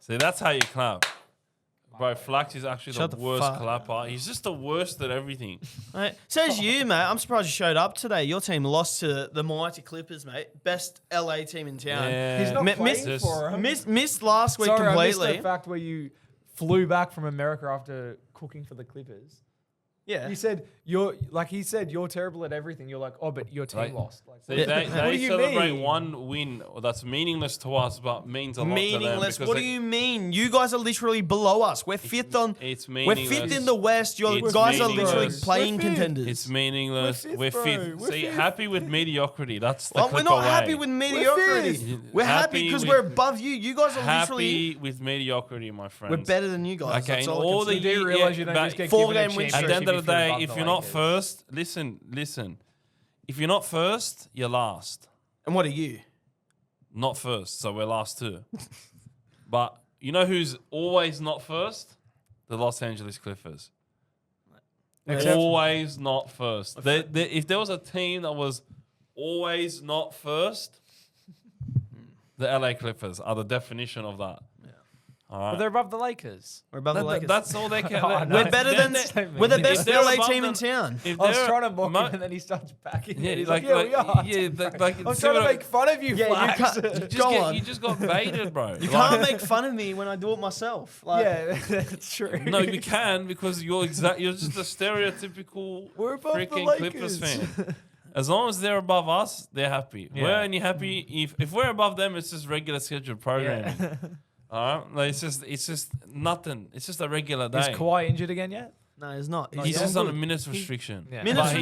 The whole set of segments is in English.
See, that's how you clap. Bro, Flax is actually the worst clapper. He's just the worst at everything. Mate, says you, mate. I'm surprised you showed up today. Your team lost to the mighty Clippers, mate. Best LA team in town. Yeah. He's not playing for him. Missed last week Sorry, completely. I missed the fact where you flew back from America after cooking for the Clippers. Yeah. You said he said you're terrible at everything. You're like, oh, but your team lost. Like, See, they what do you celebrate mean? one win that's meaningless to us, but means a lot to them. Meaningless. What do you mean? You guys are literally below us. We're fifth on. It's We're meaningless. fifth in the West. You It's guys are meaningless. literally We're playing fifth. contenders. It's meaningless. We're We're fifth, fifth. bro. We're See, fifth. happy with mediocrity. That's the Well, we're Clipper not way. happy with mediocrity. fifth. We're happy because we're above you. You guys are literally. Happy with mediocrity, my friends. We're better than you guys. Okay, That's in all I all can the say. You do year- realize you don't but just get four given a game win championship At the end of the if you're day, above if the you're not Lakers. first, listen. If you're not first, you're last. And what are you? Not first, so we're last too. But you know who's always not first? The Los Angeles Clippers. Except- Always not first. If there was a team that was always not first, the LA Clippers are the definition of that. All right. But they're above the Lakers. We're above the Lakers. That's all they can. Oh, no. We're better than. We're the best If they're LA above team in them- town. If I was they're trying to mock mo- him and then he starts backing Yeah, it. He's like, yeah, we are. yeah, like I'm trying to make fun of you, Yeah, you Flax. can't- Go on. You just got baited, bro. You can't make fun of me when I do it myself. Like, Yeah, that's true. No, you can because you're just a stereotypical We're above the freaking Lakers. Clippers fan. As long as they're above us, they're happy. Yeah. We're only happy if we're above them. It's just regular scheduled programming. Yeah. All right, like, it's just nothing. It's just a regular day. Is Kawhi injured again yet? no, he's not. He's just on a minutes restriction. Yeah. Minutes,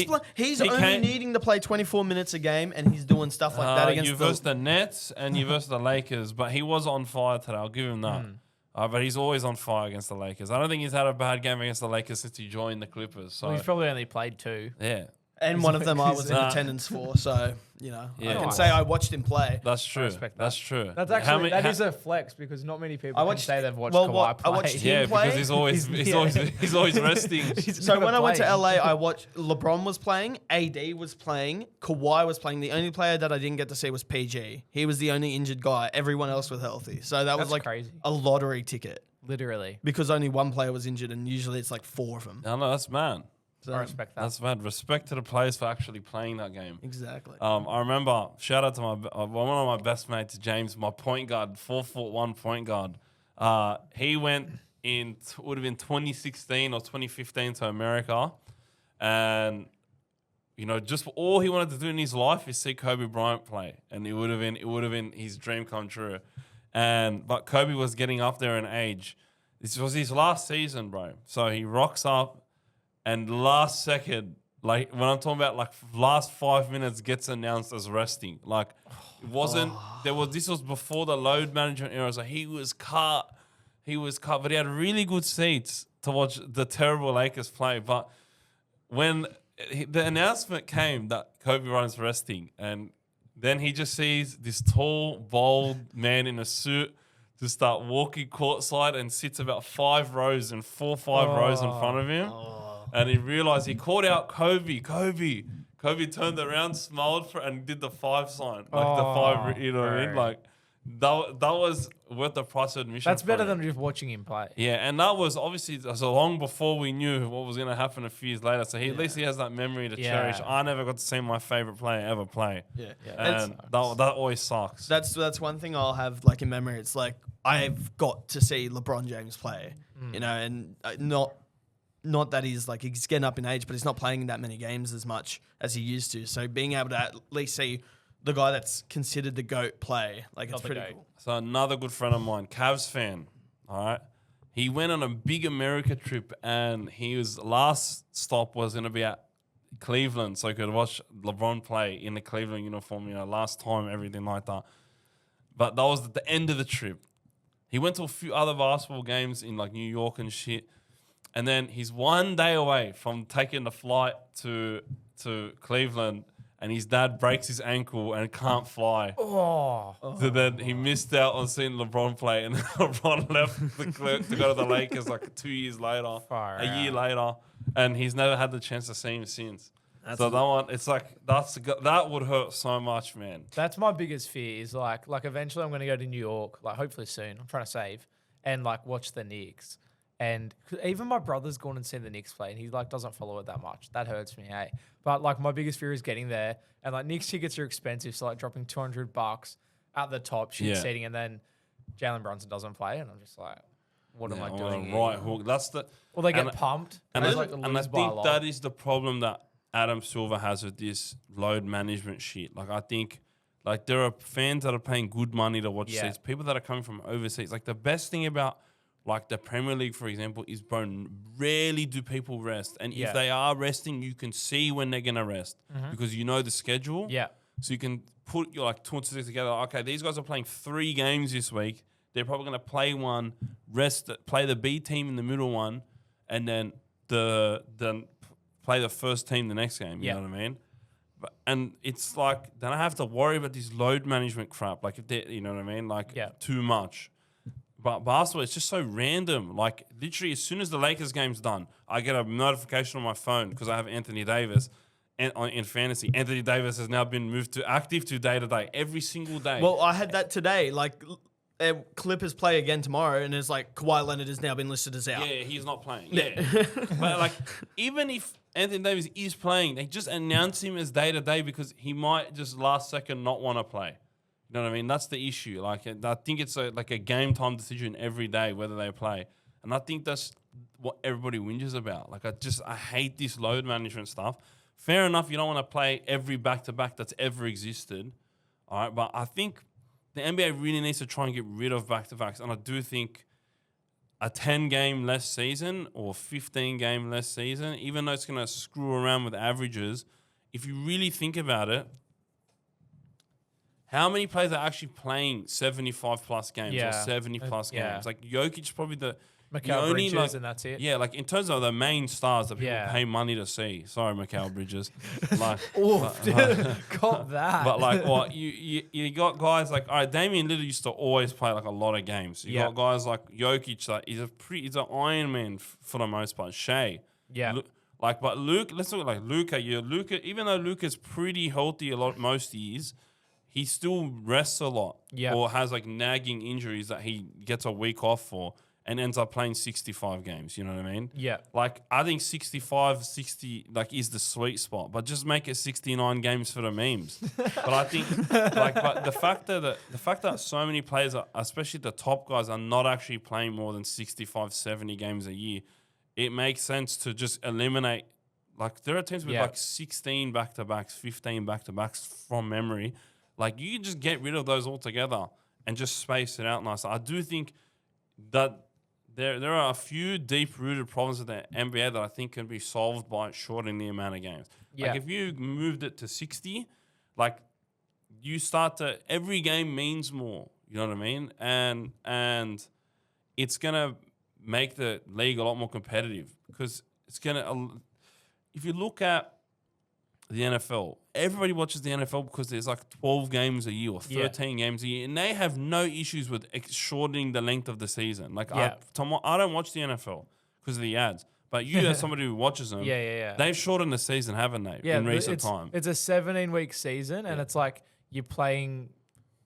But he's he only can't- needing to play 24 minutes a game, and he's doing stuff like that against you versus the Nets and you versus the Lakers, but he was on fire today. I'll give him that. But he's always on fire against the Lakers. I don't think he's had a bad game against the Lakers since he joined the Clippers. So Well, he's probably only played 2. yeah, And one of them I was in Nah. attendance for, so I Yeah. can Nice. say I watched him play. that's true. respect that. That's true. That's How actually many- that is a flex because not many people I can watched- say they've watched well, Kawhi what- I play. watched him yeah, play? because he's always He's- he's always resting. So when I went to playing. LA, I watched LeBron was playing, AD was playing, Kawhi was playing. The only player that I didn't get to see was PG. He was the only injured guy. Everyone else was healthy. So that was That's like crazy. a lottery ticket Literally. because only one player was injured, and usually it's like 4 of them. No, that's mad. So, I respect that. That's mad. Respect to the players for actually playing that game. exactly. I remember, shout out to one of my best mates, James, my point guard, 4'1" point guard. He went would have been 2016 or 2015 to America. And, just all he wanted to do in his life is see Kobe Bryant play. And it would have been his dream come true. But Kobe was getting up there in age. This was his last season, bro. So he rocks up and last second, like when I'm talking about like last 5 minutes gets announced as resting. Like it wasn't this was before the load management era. So he was cut, but he had really good seats to watch the terrible Lakers play. But when the announcement came that Kobe Bryant's resting, and then he just sees this tall, bald man in a suit to start walking courtside and sits about 5 rows and 4 or 5 rows in front of him. And he realized he called out Kobe. Kobe turned around, smiled and did the 5 sign. Like the 5, you know what I mean? Like that was worth the price of admission. That's for better him. than just watching him play. Yeah, and that was obviously so long before we knew what was going to happen a few years later. So at least he has that memory to cherish. I never got to see my favorite player ever play. Yeah. And that always sucks. That's one thing I'll have like in memory. It's like I've got to see LeBron James play, and not that he's getting up in age, but he's not playing that many games as much as he used to. So being able to at least see the guy that's considered the GOAT play, it's pretty cool. So another good friend of mine, Cavs fan, all right? He went on a big America trip and his last stop was going to be at Cleveland so he could watch LeBron play in the Cleveland uniform, last time, everything like that. But that was at the end of the trip. He went to a few other basketball games in New York and shit. And then he's 1 day away from taking the flight to Cleveland, and his dad breaks his ankle and can't fly. Oh. So then he missed out on seeing LeBron play, and LeBron left to go to the Lakers 2 years later, Far a year out. later, and he's never had the chance to see him since. So that one, it's like that would hurt so much, man. That's my biggest fear is like eventually I'm going to go to New York, like hopefully soon. I'm trying to save and like watch the Knicks. And even my brother's gone and seen the Knicks play and he like doesn't follow it that much. That hurts me, hey. But like my biggest fear is getting there and like Knicks tickets are expensive. So like dropping $200 at the top, seating, and then Jalen Brunson doesn't play. And I'm just like, what am I doing here? Right hook. That's the... Well, they get pumped. And I think that is the problem that Adam Silver has with this load management shit. Like, I think, like, there are fans that are paying good money to watch seats. People that are coming from overseas. Like, the best thing about, like, the Premier League, for example, is, bro, rarely do people rest. And if they are resting, you can see when they're going to rest because you know the schedule. Yeah. So you can put your, like, 2 and 6 together. Okay, these guys are playing 3 games this week. They're probably going to play one, play the B team in the middle one, and then play the first team the next game. You know what I mean? And it's like then I have to worry about this load management crap. Like if they, you know what I mean? Like too much. But basketball, it's just so random. Like literally, as soon as the Lakers game's done, I get a notification on my phone because I have Anthony Davis. And in fantasy, Anthony Davis has now been moved to active to day every single day. Well, I had that today. Like. Clippers play again tomorrow, and it's like Kawhi Leonard has now been listed as out. Yeah, he's not playing. Yeah. But like, even if Anthony Davis is playing, they just announce him as day to day because he might just last second not want to play. You know what I mean? That's the issue. Like, I think it's like a game time decision every day whether they play, and I think that's what everybody whinges about. Like, I hate this load management stuff. Fair enough, you don't want to play every back to back that's ever existed. All right, but I think the NBA really needs to try and get rid of back-to-backs. And I do think a 10-game less season or 15-game less season, even though it's going to screw around with averages, if you really think about it, how many players are actually playing 75-plus games or 70-plus games? Like, Jokic's probably the Mikal Bridges, like, and that's it. Yeah, like in terms of the main stars that people pay money to see. Sorry, Mikal Bridges. Like, Cop that. But like, what you got guys like, all right, Damian Lillard used to always play like a lot of games. You got guys like Jokic, like he's an Iron Man for the most part. Shea, but Luke, let's look at like Luka. Luka, even though Luka's pretty healthy most years, he still rests a lot, or has like nagging injuries that he gets a week off for. And ends up playing 65 games, you know what I mean? Yeah. Like, I think 65, 60, like, is the sweet spot. But just make it 69 games for the memes. But I think, like, but the fact that so many players, especially the top guys, are not actually playing more than 65, 70 games a year, it makes sense to just eliminate, like, there are teams with, like, 16 back-to-backs, 15 back-to-backs from memory. Like, you can just get rid of those altogether and just space it out nice. I do think that there are a few deep-rooted problems with the NBA that I think can be solved by shortening the amount of games. Like if you moved it to 60, like you start to every game means more. You know what I mean? And it's gonna make the league a lot more competitive because it's gonna. If you look at the NFL, everybody watches the NFL because there's like 12 games a year or 13 games a year, and they have no issues with shortening the length of the season. Like, I don't watch the NFL because of the ads, but you as somebody who watches them, they've shortened the season, haven't they, in recent time? It's a 17-week season, and it's like you're playing,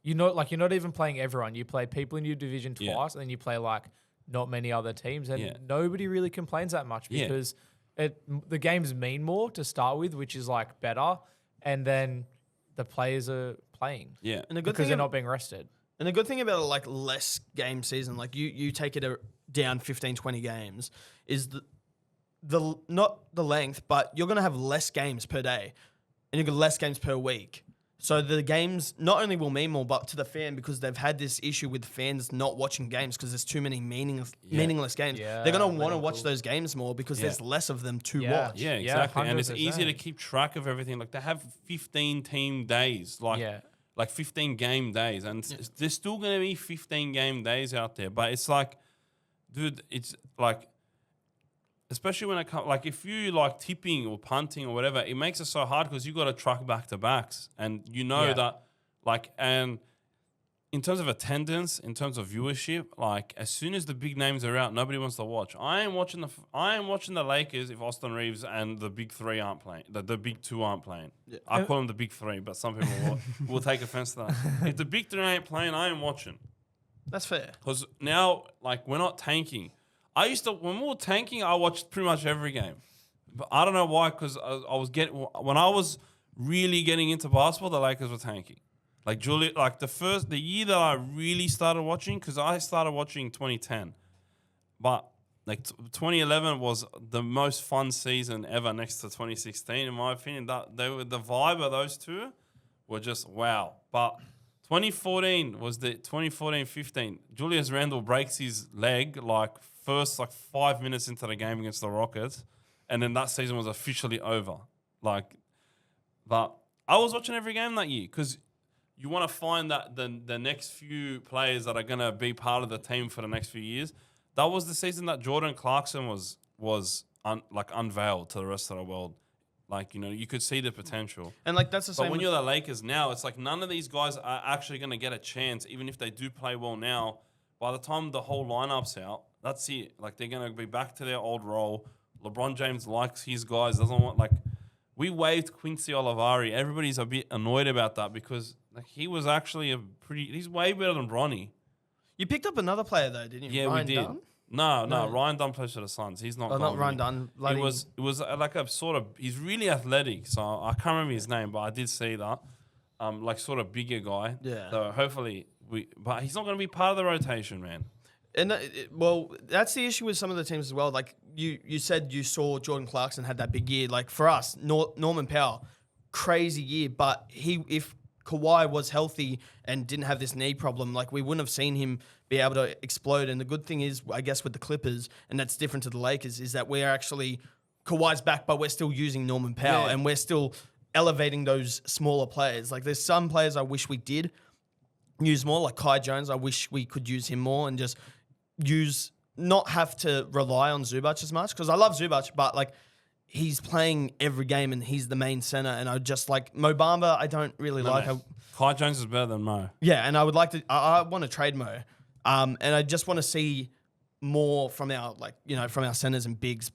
you're not even playing everyone. You play people in your division twice, and then you play like not many other teams, and nobody really complains that much because the games mean more to start with, which is like better, and then the players are playing. Yeah, and because they're not being rested. And the good thing about a like less game season, like you take it down 15, 20 games, is the not the length, but you're gonna have less games per day, and you've got less games per week. So the games not only will mean more, but to the fan, because they've had this issue with fans not watching games because there's too many meaningless games. Yeah, they're going to want to watch those games more because there's less of them to watch. Yeah, exactly. And it's easier to keep track of everything. Like they have 15 team days, like 15 game days. And there's still going to be 15 game days out there. But it's like, dude, it's like, especially when it comes, like if you like tipping or punting or whatever, it makes it so hard because you got to truck back to backs, and you know that, like, and in terms of attendance, in terms of viewership, like as soon as the big names are out, nobody wants to watch. I am watching the Lakers if Austin Reeves and the big three aren't playing. The big two aren't playing. Yeah. I call them the big three, but some people will take offense to that. If the big three ain't playing, I am watching. That's fair. Because now, like, we're not tanking. When we were tanking, I watched pretty much every game. But I don't know why, because when I was really getting into basketball, the Lakers were tanking. Like the year that I really started watching, because I started watching 2010, but like 2011 was the most fun season ever next to 2016 in my opinion. That the vibe of those two were just wow. But 2014 was the 2014-15. Julius Randle breaks his leg first 5 minutes into the game against the Rockets, and then that season was officially over. But I was watching every game that year because you want to find that the next few players that are going to be part of the team for the next few years. That was the season that Jordan Clarkson was unveiled to the rest of the world. You could see the potential. And that's the same. But when you're the Lakers now, it's like none of these guys are actually going to get a chance, even if they do play well now. By the time the whole lineup's out, that's it. They're going to be back to their old role. LeBron James likes his guys, doesn't want we waived Quincy Olivari. Everybody's a bit annoyed about that because he was actually he's way better than Bronny. You picked up another player though, didn't you? Yeah, Ryan we did. Dunn? No, Ryan Dunn plays for the Suns. He's not. Not Ryan Dunn. It was like a sort of. He's really athletic, so I can't remember his name, but I did see that. Sort of bigger guy. Yeah. So hopefully but he's not going to be part of the rotation, man. And that's the issue with some of the teams as well. Like you said, you saw Jordan Clarkson had that big year. Like for us, Norman Powell, crazy year. But if Kawhi was healthy and didn't have this knee problem, we wouldn't have seen him be able to explode. And the good thing is, I guess with the Clippers, and that's different to the Lakers, is that we're actually Kawhi's back, but we're still using Norman Powell and we're still elevating those smaller players. There's some players I wish we did use more, like Kai Jones. I wish we could use him more and just not have to rely on Zubac as much, because I love Zubac, but he's playing every game and he's the main center, and I just Mo Bamba I don't really like. Kai Jones is better than Mo. Yeah, and I would like to. I want to trade Mo, and I just want to see more from our from our centers and bigs,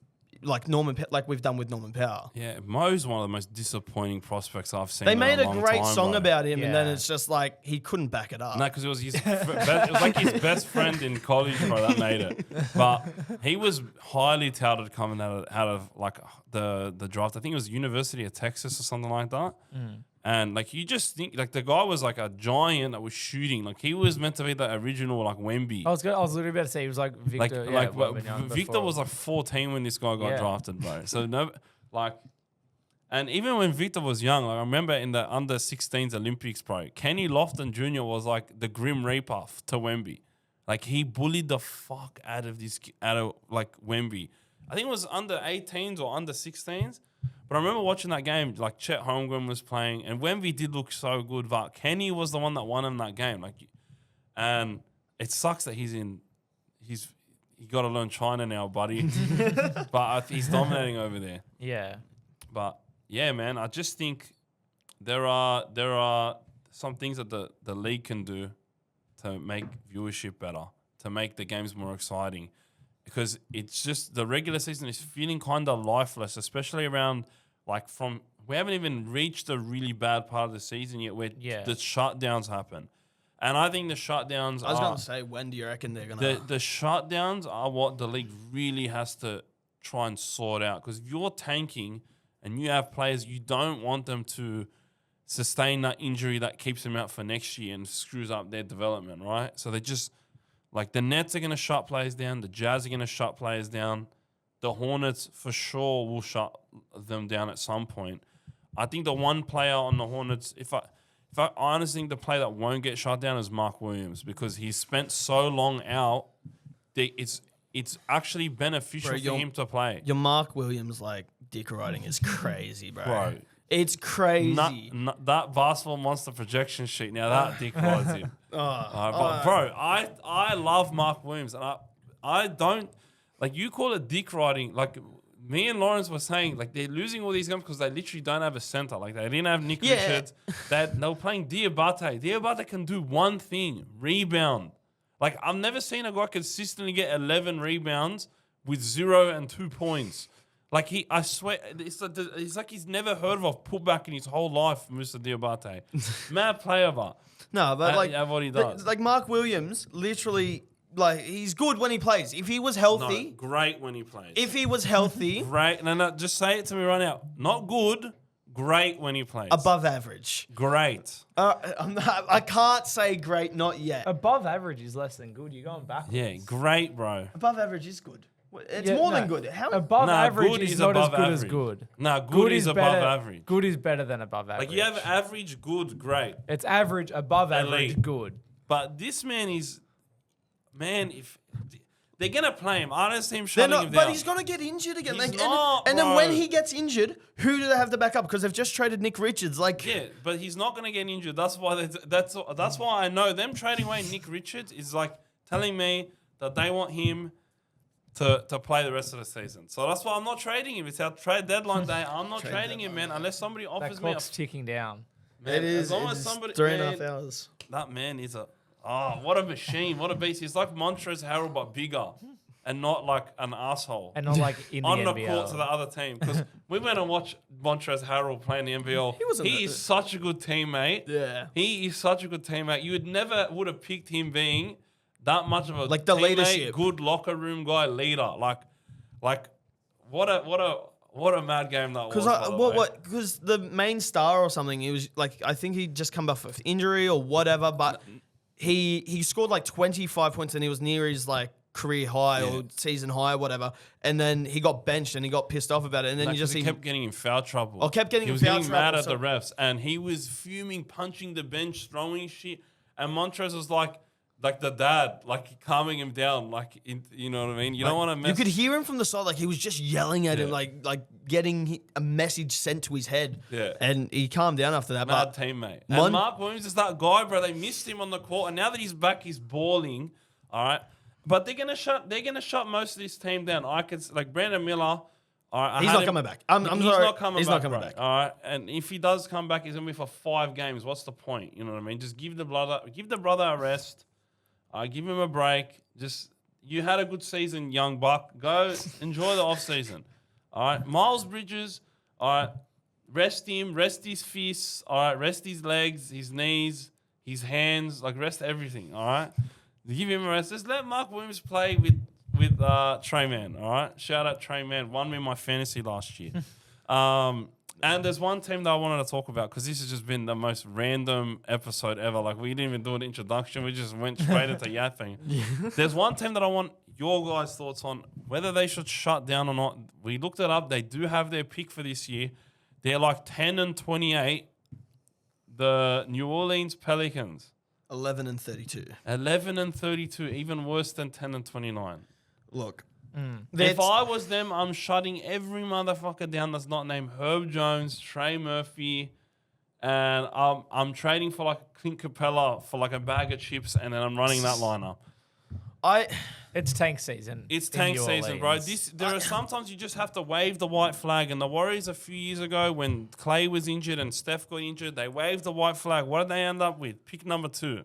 Norman, we've done with Norman Powell. Yeah, Mo's one of the most disappointing prospects I've seen. They made a long great time, song bro. about him, and then it's just he couldn't back it up. No, because it was his it was his best friend in college, bro, that made it. But he was highly touted coming out of the draft. I think it was University of Texas or something like that. And you just think the guy was a giant that was shooting. He was meant to be the original Wemby. I was literally about to say he was like Victor. Victor was 14 when this guy got drafted, bro. So and even when Victor was young, I remember in the under 16s Olympics, bro, Kenny Lofton Jr. was the Grim Reaper to Wemby. He bullied the fuck out of Wemby. I think it was under 18s or under 16s. But I remember watching that game, Chet Holmgren was playing, and Wemby did look so good, but Kenny was the one that won him that game. And it sucks that you got to learn China now, buddy. But he's dominating over there. Yeah. But yeah, man, I just think there are some things that the league can do to make viewership better, to make the games more exciting. Because it's just the regular season is feeling kind of lifeless, especially around we haven't even reached the really bad part of the season yet where the shutdowns happen. And I think the shutdowns I was going to say, when do you reckon they're going to... The shutdowns are what the league really has to try and sort out. Because if you're tanking and you have players, you don't want them to sustain that injury that keeps them out for next year and screws up their development, right? So they just... the Nets are going to shut players down. The Jazz are going to shut players down. The Hornets for sure will shut them down at some point. I think the one player on the Hornets, if I honestly think the player that won't get shut down is Mark Williams, because he's spent so long out. It's actually beneficial for him to play. Your Mark Williams dick riding is crazy, bro. It's crazy. That basketball monster projection sheet. Now that dick rides him. Bro, I love Mark Williams, and I don't you call it dick riding. me and Lawrence were saying, like, they're losing all these games because they literally don't have a center. Like, they didn't have Nick Yeah. Richards. They were playing Diabate. Diabate can do one thing, rebound. Like, I've never seen a guy consistently get 11 rebounds with 0 and 2 points. Like, I swear, it's like he's never heard of a putback in his whole life, Mr. Diabate. Mad player, but No, but like what he does. like Mark Williams, literally, like he's good when he plays. If he was healthy, No, great when he plays. if he was healthy, Great. No, just say it to me right now. Not good, great when he plays. above average. Great. I can't say great, not yet. Above average is less than good. You're going backwards. Yeah, great, bro. Above average is good. It's Yeah, more no. than good. How? Above Nah, average good is is not as above good as average. good. Nah, good is above better, average. Good is better than above average. Like, you have average, good, great. It's average, above average, Elite. good. But this man is, if they're going to play him, I don't see him They're shutting not, him but down. he's gonna get injured again. He's Like, not, and then bro. when he gets injured, who do they have to back up? Because they've just traded Nick Richards. Like, Yeah, but he's not going to get injured. That's why that's why I know them trading away Nick Richards is like telling me that they want him to play the rest of the season. So that's why I'm not trading him. It's our trade deadline day. I'm not trading him, man, unless somebody That offers me a clock's ticking down. man, it is. as long as It's somebody 3.5 man, hours. that man is what a machine, what a beast. He's like Montrezl Harrell but bigger and not like an asshole. And not like in the on the NBL. court to the other team, because we went and watched Montrezl Harrell play in the NBL. He is such a good teammate. Yeah. He is such a good teammate. You would have picked him being that much of a Like the teammate, leadership. good locker room guy, leader. Like what a mad game that was. Because the main star or something, he was like, I think he'd just come off of injury or whatever, but he scored like 25 points and he was near his like career high or season high or whatever, and then he got benched and he got pissed off about it, and then Like, you just 'cause he see kept getting in foul trouble. Oh, kept getting he in was foul getting mad trouble, at so- the refs, and he was fuming, punching the bench, throwing shit. And Montrez was like the dad, like calming him down, like you know what I mean. You don't want to mess. you could hear him from the side, like he was just yelling at him, like getting a message sent to his head. Yeah. And he calmed down after that. Mad But teammate. Mon- And Mark Williams is that guy, bro. They missed him on the court, and now that he's back, he's balling. All right, but they're gonna shut most of this team down. I could like Brandon Miller. All right, He's not coming back. I'm he's sorry. not coming He's back. not coming bro. back. All right, and if he does come back, he's gonna be for 5 games. What's the point? You know what I mean? Just give the brother a rest. Give him a break. You had a good season, young buck. Go enjoy the off season. All right, Miles Bridges. All right, rest him. Rest his fists. All right, rest his legs, his knees, his hands. Like rest everything. All right, give him a rest. Just let Mark Williams play with Trey Man. All right, shout out Trey Man. Won me my fantasy last year. And there's one team that I wanted to talk about because this has just been the most random episode ever. Like, we didn't even do an introduction. We just went straight into yapping. There's one team that I want your guys' thoughts on, whether they should shut down or not. We looked it up. They do have their pick for this year. They're like 10-28. The New Orleans Pelicans. 11-32. 11-32, even worse than 10-29. Look, If I was them, I'm shutting every motherfucker down that's not named Herb Jones, Trey Murphy, and I'm trading for like Clint Capella for like a bag of chips, and then I'm running that lineup. It's tank season. It's in tank New season, bro. Orleans. There are sometimes you just have to wave the white flag, and the Warriors a few years ago when Clay was injured and Steph got injured, they waved the white flag. What did they end up with? Pick number 2.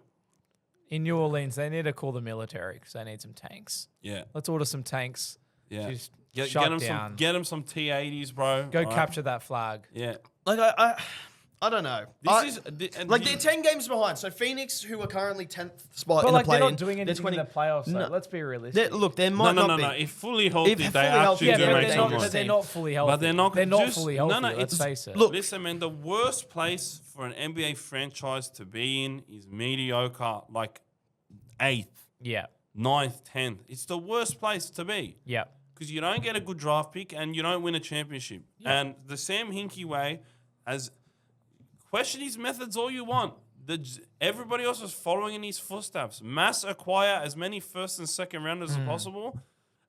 In New Orleans, they need to call the military because they need some tanks. Yeah, Let's order some tanks. yeah. Just Get shut them down. get them some T80s, bro. Go All right? capture that flag. Yeah. like I don't know. Like they're 10 games behind. So Phoenix, who are currently 10th spot But in like the they're play-in, not doing they're anything in the playoffs. No. Though. Let's be realistic. Look, there might No. not be. If fully healthy, If they fully actually healthy, yeah, do but make they're some not, noise. they're not fully healthy. But they're not Not fully healthy. No, let's face it. Look, Listen, man, the worst place for an NBA franchise to be in is mediocre, like 8th, Yeah. 9th, 10th. It's the worst place to be Yeah. because you don't get a good draft pick and you don't win a championship. And the Sam Hinkie way, as question his methods all you want. Everybody else was following in his footsteps. Mass acquire as many first and second rounders as possible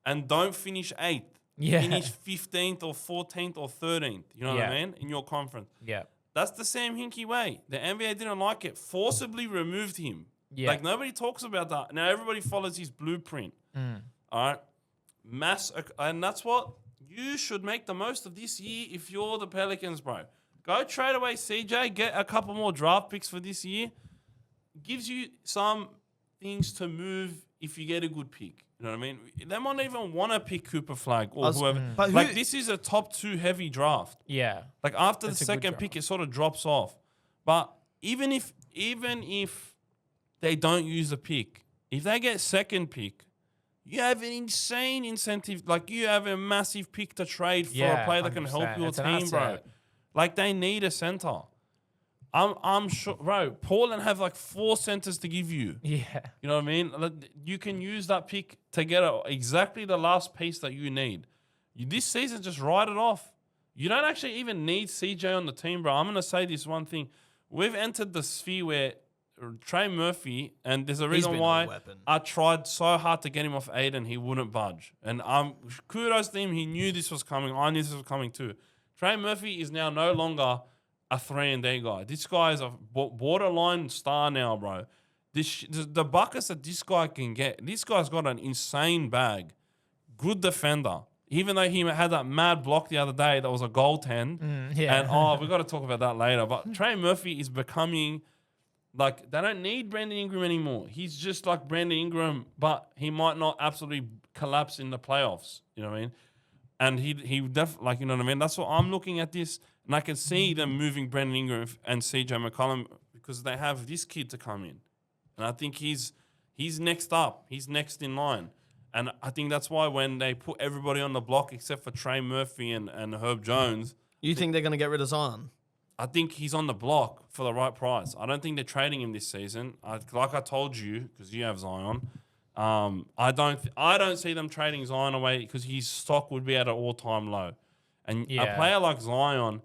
and don't finish 8th. Yeah. Finish 15th or 14th or 13th. You know what I Yeah. mean? In your conference. Yeah. That's the Sam Hinkie way. The NBA didn't like it. Forcibly removed him. Yeah. Like, nobody talks about that. Now everybody follows his blueprint. All right? And that's what you should make the most of this year if you're the Pelicans, bro. Go trade away CJ, get a couple more draft picks for this year. Gives you some things to move if you get a good pick. You know what I mean? They might not even want to pick Cooper Flag or whoever. But like, this is a top 2 heavy draft. Yeah. Like, after It's the a good second draft. pick, it sort of drops off. But even if they don't use a pick, if they get second pick, you have an insane incentive. Like, you have a massive pick to trade for a player that can help 100%. your It's an team, bro. asset. Like, they need a center. I'm sure, bro. Portland have like 4 centers to give you. Yeah. You know what I mean? Like, you can use that pick to get exactly the last piece that you need. This season, just write it off. You don't actually even need CJ on the team, bro. I'm going to say this one thing. We've entered the sphere where Trey Murphy, and there's a reason been a why weapon. I tried so hard to get him off 8 and he wouldn't budge. And kudos to him. He knew this was coming. I knew this was coming too. Trey Murphy is now no longer a 3-and-D guy. This guy is a borderline star now, bro. The buckets that this guy can get, this guy's got an insane bag. Good defender. Even though he had that mad block the other day that was a goaltend. Yeah. And, we've got to talk about that later. But Trey Murphy is becoming, like, they don't need Brandon Ingram anymore. He's just like Brandon Ingram, but he might not absolutely collapse in the playoffs. You know what I mean? And he definitely, like, you know what I mean? That's what I'm looking at this. And I can see them moving Brandon Ingram and CJ McCollum because they have this kid to come in. And I think he's next up. He's next in line. And I think that's why when they put everybody on the block except for Trey Murphy and Herb Jones, You think they're going to get rid of Zion? I think he's on the block for the right price. I don't think they're trading him this season. Like I told you, because you have Zion, I don't see them trading Zion away because his stock would be at an all-time low. And a player like Zion,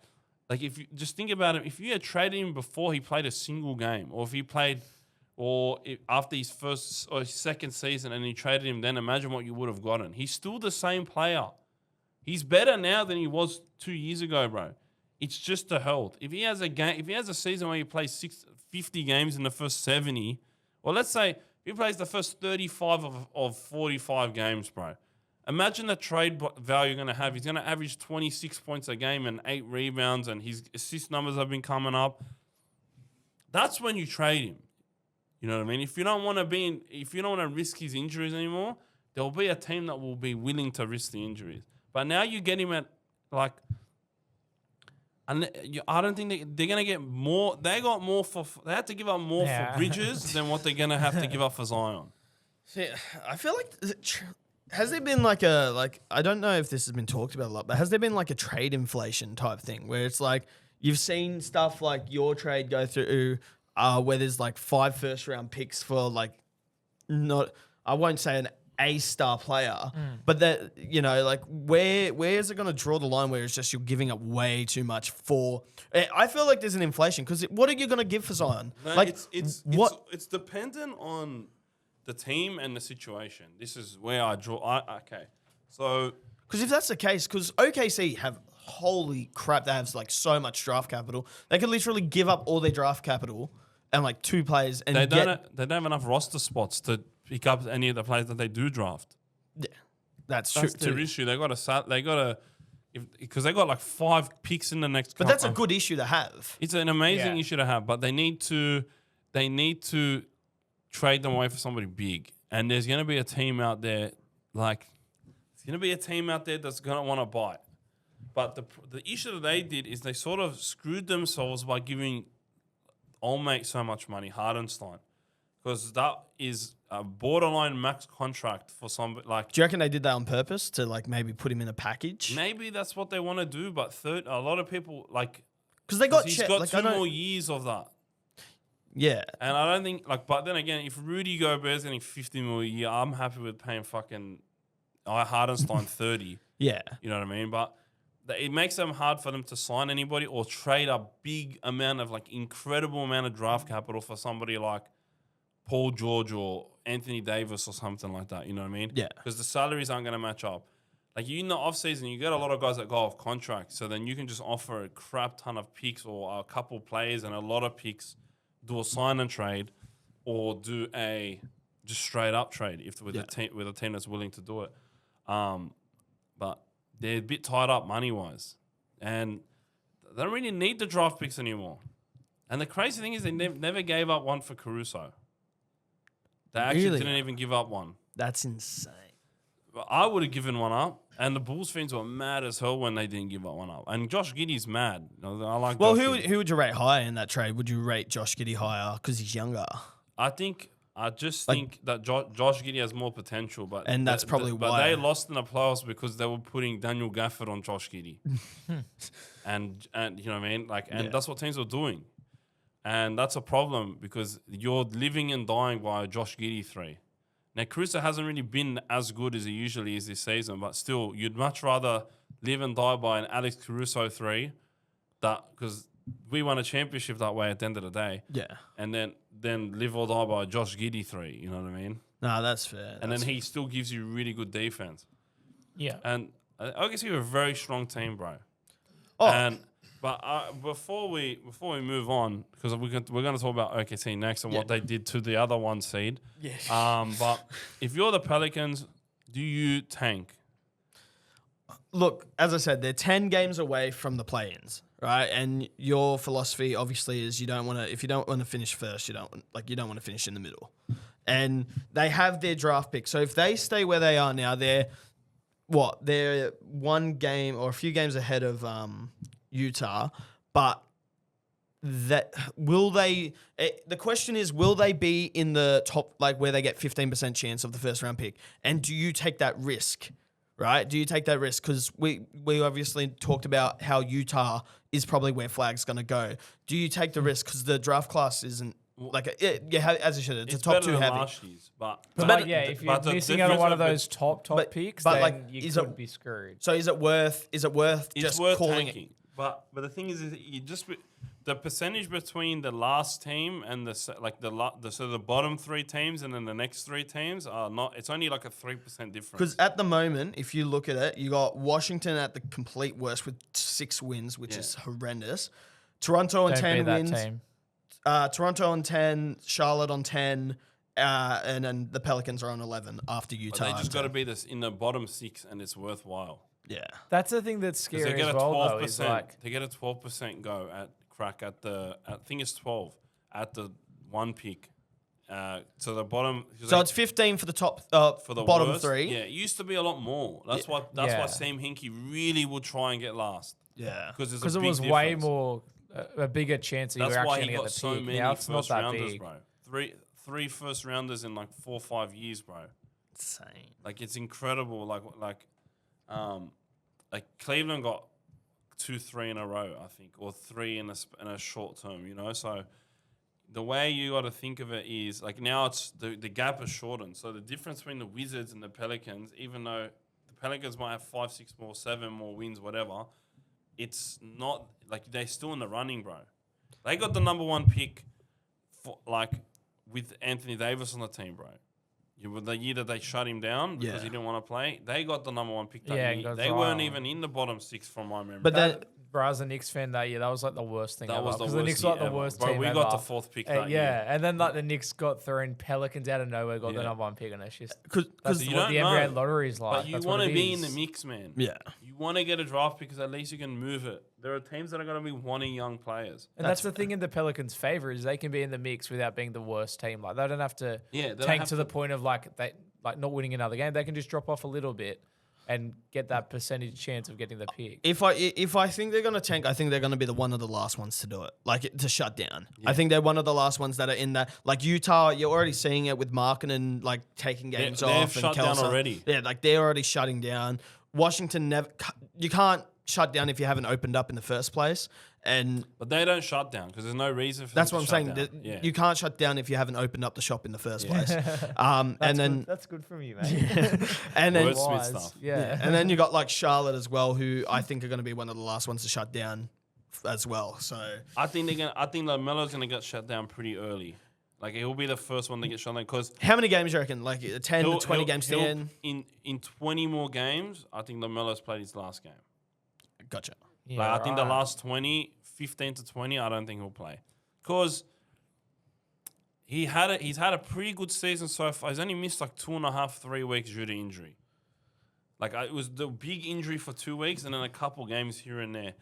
like, if you just think about it, if you had traded him before he played a single game, or if he played, after his first or his second season and he traded him, then imagine what you would have gotten. He's still the same player. He's better now than he was 2 years ago, bro. It's just the health. If he has a season where he plays 50 games in the first 70, or let's say if he plays the first 35 of 45 games, bro. Imagine the trade value you're going to have. He's going to average 26 points a game and 8 rebounds, and his assist numbers have been coming up. That's when you trade him. You know what I mean? If you don't want to risk his injuries anymore, there'll be a team that will be willing to risk the injuries. But now you get him at, like, and I don't think they're going to get more. They had to give up more for Bridges than what they're going to have to give up for Zion. See, I feel like has there been like I don't know if this has been talked about a lot, but has there been like a trade inflation type thing where it's like you've seen stuff like your trade go through where there's like 5 first-round picks for like I won't say an A-star player, but that, you know, like where is it going to draw the line where it's just you're giving up way too much for? I feel like there's an inflation because what are you going to give for Zion? No, like it's dependent on the team and the situation. This is where I draw. Okay, so because if that's the case, because OKC have holy crap, they have like so much draft capital. They could literally give up all their draft capital and like 2 players and they don't have enough roster spots to pick up any of the players that they do draft. Yeah, that's true. That's their issue. Because they got like 5 picks in the next. But that's a good issue to have. It's an amazing issue to have, but they need to trade them away for somebody big. And there's going to be a team out there, that's going to want to bite. But the issue that they did is they sort of screwed themselves by giving old mate so much money, Hardenstein, because that is a borderline max contract for somebody like. Do you reckon they did that on purpose to like maybe put him in a package? Maybe that's what they want to do, but a lot of people like because they got he's got like, 2 more years of that. Yeah, and I don't think but then again, if Rudy Gobert's getting 50 mil a year, I'm happy with paying fucking Hardenstein 30. Yeah, you know what I mean, but. It makes them hard for them to sign anybody or trade a big amount of incredible amount of draft capital for somebody like Paul George or Anthony Davis or something like that. You know what I mean? Yeah. Because the salaries aren't going to match up. Like, in the offseason, you get a lot of guys that go off contract. So then you can just offer a crap ton of picks or a couple players and a lot of picks, do a sign and trade or do a just straight up trade with a team that's willing to do it. But they're a bit tied up money-wise. And they don't really need the draft picks anymore. And the crazy thing is they never gave up one for Caruso. They actually Really? didn't even give up one. That's insane. I would have given one up. And the Bulls fans were mad as hell when they didn't give up one up. And Josh Giddey's mad. I like Well, Josh Giddey. who would you rate higher in that trade? Would you rate Josh Giddey higher because he's younger? I just think that Josh Giddey has more potential, but And that's probably but why. they lost in the playoffs because they were putting Daniel Gafford on Josh Giddey, and you know what I mean, that's what teams were doing, and that's a problem because you're living and dying by a Josh Giddey 3. Now Caruso hasn't really been as good as he usually is this season, but still, you'd much rather live and die by an Alex Caruso 3, because we won a championship that way at the end of the day. Yeah. And then live or die by Josh Giddey 3. You know what I mean? No, that's fair. And then he still gives you really good defense. Yeah. And I guess you're a very strong team, bro. Oh. But before we move on, because we're going to talk about OKC next and what they did to the other 1 seed. Yeah. But if you're the Pelicans, do you tank? Look, as I said, they're 10 games away from the play-ins, right? And your philosophy obviously is if you don't want to finish first, you don't want to finish in the middle. And they have their draft pick. So if they stay where they are now, they're 1 game or a few games ahead of Utah, but the question is, will they be in the top, like where they get 15% chance of the first round pick? And do you take that risk? Right? Do you take that risk? Because we obviously talked about how Utah is probably where Flag's going to go. Do you take the risk? Because the draft class isn't as it should. It's a top better 2 than heavy. last year's, if you're missing out on one of those top picks, but then like, you could be screwed. So is it worth it's just worth calling tanking. But the thing is you just the percentage between the last team and the bottom 3 teams and then the next 3 teams are not. It's only like a 3% difference. Because at the moment, if you look at it, you got Washington at the complete worst with 6 wins, which is horrendous. Toronto on 10 wins. Team. Toronto on 10, Charlotte on 10, and then the Pelicans are on 11 after Utah. But they just got to be in the bottom 6 and it's worthwhile. Yeah. That's the thing that's 'Cause scary they get as a well, 12%. though, is like, They get a 12% go at crack at the. I think it's 12 at the 1 pick. So the bottom. So it's 15 for the top, for the bottom worst. 3. Yeah, it used to be a lot more. That's why Sam Hinkie really would try and get last. Yeah. Because it was way more a bigger chance that you That's were why actually he going to got get the so pick. many Now it's not first that rounders, big. bro. Three first rounders in like 4 or 5 years, bro. Insane. Like it's incredible. Like Cleveland got 2-3 in a row, I think, or 3 in a short term. You know, so the way you got to think of it is like now it's the gap is shortened. So the difference between the Wizards and the Pelicans, even though the Pelicans might have 5, 6 more, 7 more wins, whatever, it's not like they're still in the running, bro. They got the number 1 pick with Anthony Davis on the team, bro. The year that they shut him down because he didn't want to play, they got the number 1 pick that year. They weren't even in the bottom 6 from my memory. But then, bro, as a Knicks fan that year, that was like the worst thing that ever. was the Because worst the Knicks year were like the ever. worst Bro, team we ever. got the 4th pick that year. Yeah, and then like the Knicks got thrown Pelicans out of nowhere, got the Yeah. number 1 pick, and it's just because that's you what the don't NBA know. lottery is like. But you That's want what to it be in the is. mix, man. yeah. You want to get a draft because at least you can move it. There are teams that are going to be wanting young players. And that's the thing in the Pelicans' favor is they can be in the mix without being the worst team. Like they don't have to tank to the point of like not winning another game. They can just drop off a little bit and get that percentage chance of getting the pick. If I think they're going to tank, I think they're going to be the one of the last ones to do it, like to shut down. Yeah. I think they're one of the last ones that are in that. Like Utah, you're already seeing it with Markkanen like taking games off. They've shut down already. Yeah, like they're already shutting down. Washington you can't shut down if you haven't opened up in the first place. But they don't shut down because there's no reason for that's them what to I'm shut saying. down. You can't shut down if you haven't opened up the shop in the first place. That's good from you, mate. And then Wordsmith stuff. Yeah. and then you got like Charlotte as well, who I think are going to be one of the last ones to shut down as well. So I think LaMelo's gonna get shut down pretty early. Like he'll be the first one to get shut down because how many games do you reckon? Like 10 to 20 games in? In 20 more games, I think LaMelo's played his last game. Gotcha. Yeah, Like I think the right. last 15 to 20, I don't think he'll play. Because he's had a pretty good season so far. He's only missed like 2.5, 3 weeks due to injury. Like it was the big injury for 2 weeks and then a couple games here and there.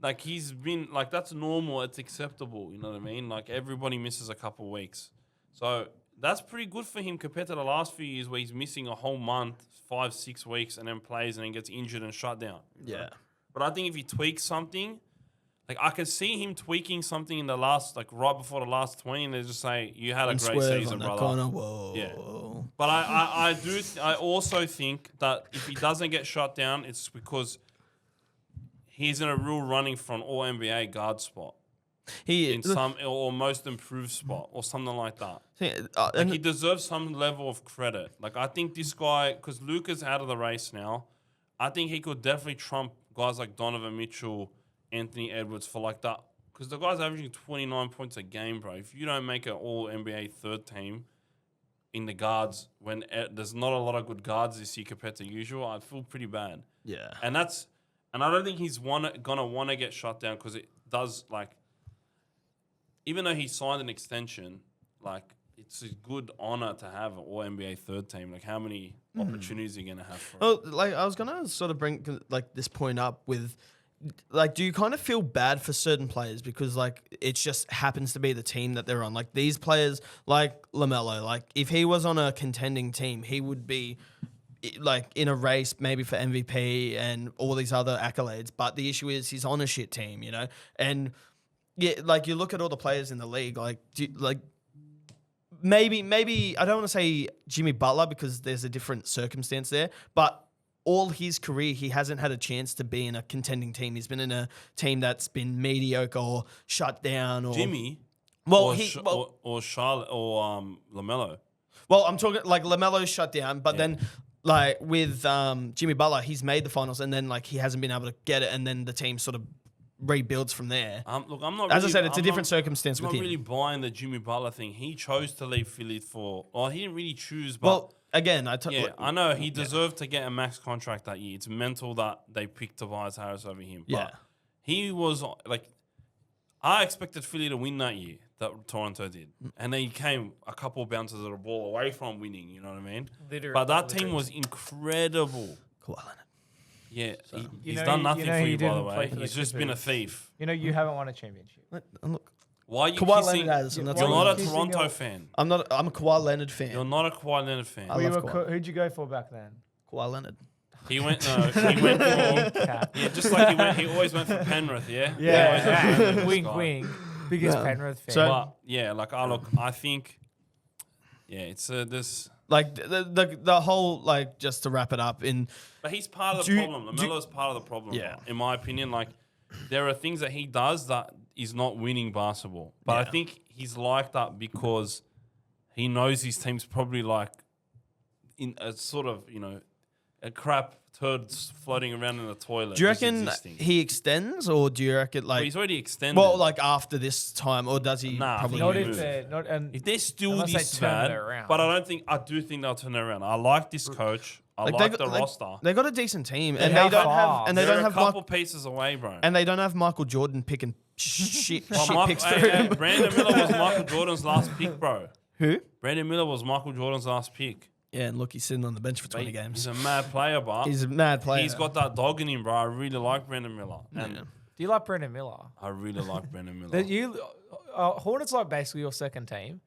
Like he's been like that's normal. It's acceptable. You know what I mean? Like everybody misses a couple weeks, so that's pretty good for him compared to the last few years where he's missing a whole month, 5-6 weeks, and then plays and then gets injured and shut down. Yeah. But I think if he tweaks something, like I could see him tweaking something in the last, like right before the last 20, and they just say you had a And great swerve season, on that brother. corner. Whoa. Yeah. But I also think that if he doesn't get shut down, it's because he's in a real running for an All NBA guard spot He in some or most improved spot or something like that. Like and he deserves some level of credit. Like I think this guy, because Luka's out of the race now, I think he could definitely trump guys like Donovan Mitchell, Anthony Edwards for like that. Because the guy's averaging 29 points a game, bro. If you don't make an All NBA third team in the guards when there's not a lot of good guards this year compared to usual, I feel pretty bad. yeah. And I don't think he's gonna want to get shut down because it does like, even though he signed an extension, like it's a good honor to have an All NBA third team. Like how many opportunities are you gonna have for? Well, like I was gonna sort of bring like this point up with, like, do you kind of feel bad for certain players because like it just happens to be the team that they're on? Like these players, like LaMelo, like if he was on a contending team, he would be like in a race maybe for MVP and all these other accolades. But the issue is he's on a shit team, you know? And yeah, like you look at all the players in the league, like maybe I don't want to say Jimmy Butler because there's a different circumstance there, but all his career he hasn't had a chance to be in a contending team. He's been in a team that's been mediocre or shut down or Jimmy, Well, or Charlotte or LaMelo. Well, I'm talking like LaMelo's shut down, but then like with Jimmy Butler, he's made the finals and then like he hasn't been able to get it, and then the team sort of rebuilds from there. Look, I'm not. As really, I said, it's I'm a different not, circumstance I'm with not him. really buying the Jimmy Butler thing. He chose to leave Philly for. Well, he didn't really choose, but Well, again, I know he deserved to get a max contract that year. It's mental that they picked Tobias Harris over him. But Yeah. he was like, I expected Philly to win that year that Toronto did, and they came a couple of bounces of the ball away from winning. You know what I mean? Literally. But that team was incredible. Kawhi Leonard. Yeah, he's know, done nothing you know for he you, by the didn't play way. for the He's just been a Clippers. thief. You know, you haven't won a championship. Look, Why are you Kawhi kissing? Leonard has, and that's You're all not he a has. Toronto fan. I'm not. I'm a Kawhi Leonard fan. You're not a Kawhi Leonard fan. I love Kawhi. Who'd you go for back then? Kawhi Leonard. He went for Cap. yeah, just like he always went for Penrith, yeah. Yeah. Wing, Wink, wink. Biggest Yeah. Penrith fan. So- But yeah, like I think, yeah, it's this. Like the whole like just to wrap it up in. But he's part of the Do you- problem. do you- LaMelo's part of the problem. Yeah. In my opinion, like there are things that he does that is not winning basketball. But I Yeah. think he's like that because he knows his team's probably like in a sort of a crap turd floating around in the toilet. Do you just reckon existing. he extends, or do you reckon Well, like? he's already extended. Well, like after this time, or does he? Nah, I probably think not he if moved. they're not. And If they're still Unless they this turn bad, it around. but I do think they'll turn it around. I like this coach. I Like, like they the got- like, roster. They got a decent team, and how they don't far? have, and they They're don't a have couple Michael, pieces away, bro. and they don't have Michael Jordan picking shit Well, picks for him. Brandon Miller was Michael Jordan's last pick, bro. Who? Brandon Miller was Michael Jordan's last pick. Yeah, and look, he's sitting on the bench for 20 He's games. a mad player, but He's a mad player. he's got that dog in him, bro. I really like Brandon Miller. And Yeah. do you like Brendan Miller? I really like Brandon Miller. That you Hornets like basically your second team.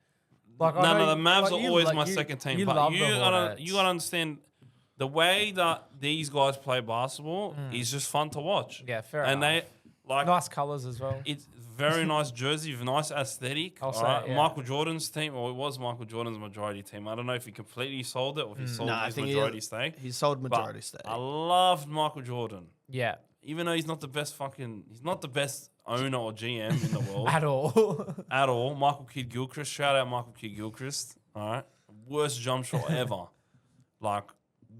Like I No, know the Mavs like, are you always lo- my you- second team. You But love you the gotta Hornets. understand the way that these guys play basketball is just fun to watch. Yeah, fair And enough. they like Nice colours as well. it's very nice jersey, nice aesthetic. I'll say alright? it, yeah. Michael Jordan's team, or it was Michael Jordan's majority team. I don't know if he completely sold it or if he sold Nah, I his think majority stake. He's sold But majority stake. I loved Michael Jordan. Yeah, Even though he's not the best owner or GM in the world at all. at all. Michael Kidd Gilchrist, shout out Michael Kidd Gilchrist. All right, worst jump shot ever, like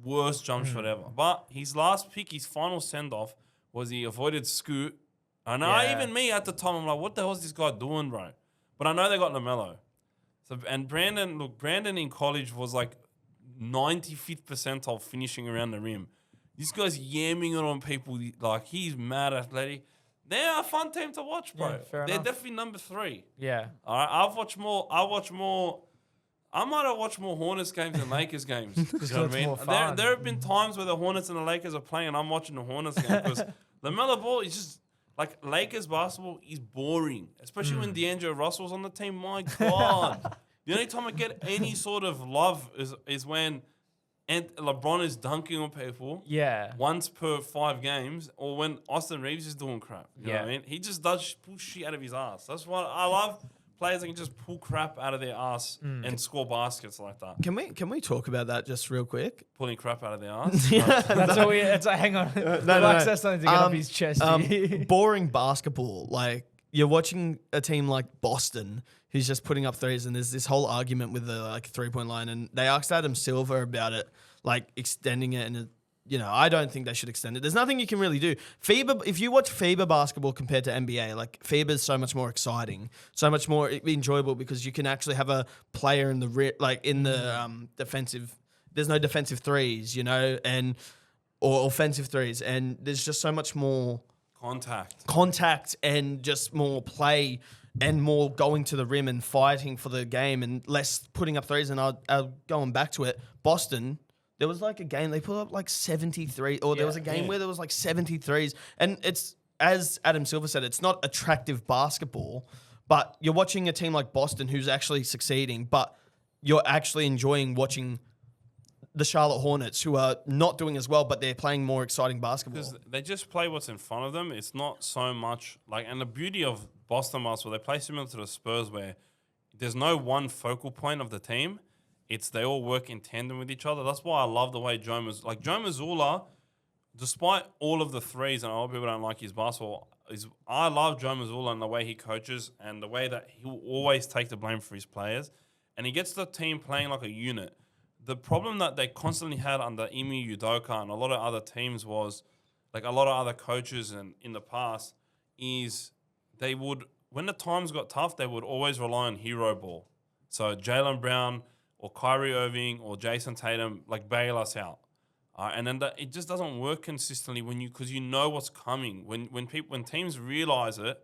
worst jump shot ever. But his last pick, his final send off, was he avoided Scoot. And even me at the time, I'm like, what the hell is this guy doing, bro? But I know they got LaMelo. So and Brandon in college was like 95th percentile finishing around the rim. This guy's yamming it on people like he's mad athletic. They're a fun team to watch, bro. Yeah, fair They're enough. definitely number 3. Yeah, All right, I watch more I might have watched more Hornets games than Lakers games. You know what I it's mean? more fun. There have been times where the Hornets and the Lakers are playing and I'm watching the Hornets game because LaMelo Ball is just like Lakers basketball is boring, especially when D'Angelo Russell's on the team. My God. The only time I get any sort of love is when LeBron is dunking on people Yeah. once per 5 games or when Austin Reeves is doing crap. You know what I Yeah. mean? He just does pull shit out of his ass. That's what I love. Players that can just pull crap out of their ass and score baskets like that. Can we talk about that just real quick? Pulling crap out of their ass. That's all we. It's like, hang on. Relax, that's something to get off his chest. Boring basketball. Like you're watching a team like Boston who's just putting up threes, and there's this whole argument with the like 3-point line, and they asked Adam Silver about it, like extending it, and it, I don't think they should extend it. There's nothing you can really do. FIBA, if you watch FIBA basketball compared to NBA, like FIBA is so much more exciting, so much more enjoyable because you can actually have a player in the defensive. There's no defensive threes, or offensive threes, and there's just so much more contact and just more play and more going to the rim and fighting for the game and less putting up threes. And I'll going back to it, Boston. There was like a game, they put up like 73, or there was a game where there was like 73s. And it's, as Adam Silver said, it's not attractive basketball, but you're watching a team like Boston who's actually succeeding, but you're actually enjoying watching the Charlotte Hornets who are not doing as well, but they're playing more exciting basketball. Because they just play what's in front of them. It's not so much like, and the beauty of Boston basketball, they play similar to the Spurs where there's no one focal point of the team. It's they all work in tandem with each other. That's why I love the way Joe Mazzulla, despite all of the threes, and a lot of people don't like his basketball, I love Joe Mazzulla and the way he coaches and the way that he will always take the blame for his players. And he gets the team playing like a unit. The problem that they constantly had under Ime Udoka and a lot of other teams was, like a lot of other coaches and in the past, is they would, when the times got tough, they would always rely on hero ball. So Jaylen Brown or Kyrie Irving or Jason Tatum, like bail us out. And then it just doesn't work consistently because you know what's coming. When teams realize it,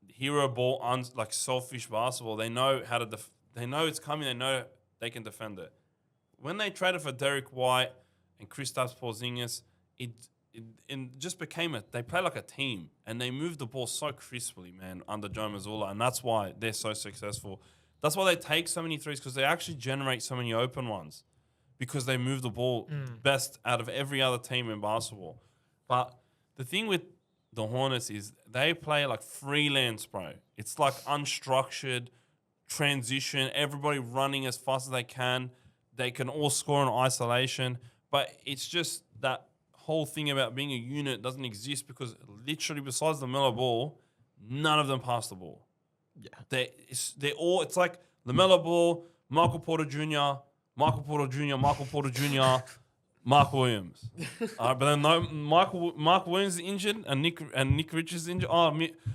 hero ball, like selfish basketball, they know how to they know it's coming. They know they can defend it. When they traded for Derek White and Kristaps Porzingis, it just became they play like a team and they move the ball so crisply, man, under Joe Mazzulla, and that's why they're so successful. That's why they take so many threes, because they actually generate so many open ones because they move the ball best out of every other team in basketball. But the thing with the Hornets is they play like freelance, bro. It's like unstructured transition, everybody running as fast as they can. They can all score in isolation, but it's just that whole thing about being a unit doesn't exist because literally besides the LaMelo Ball, none of them pass the ball. Yeah, it's like LaMelo Ball, Michael Porter Jr., Mark Williams. But then no, Mark Williams is injured and Nick Richards is injured. Oh,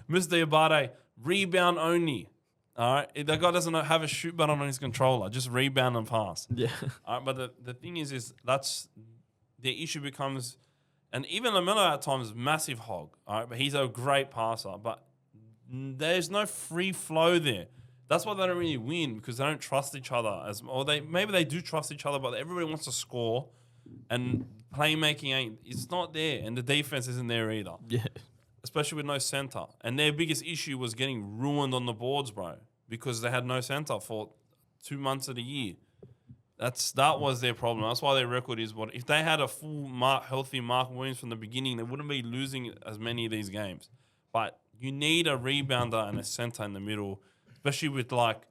Mr. Diabate, rebound only. All right, that guy doesn't have a shoot button on his controller, just rebound and pass. Yeah. All right, but the thing is that's the issue becomes, and even LaMelo at times is massive hog. All right, but he's a great passer, but there's no free flow there. That's why they don't really win, because they don't trust each other maybe they do trust each other, but everybody wants to score, and playmaking it's not there, and the defense isn't there either. Yeah. Especially with no center, and their biggest issue was getting ruined on the boards, bro, because they had no center for 2 months of the year. That was their problem. That's why their record is what. If they had a full healthy Mark Williams from the beginning, they wouldn't be losing as many of these games. But you need a rebounder and a center in the middle, especially with like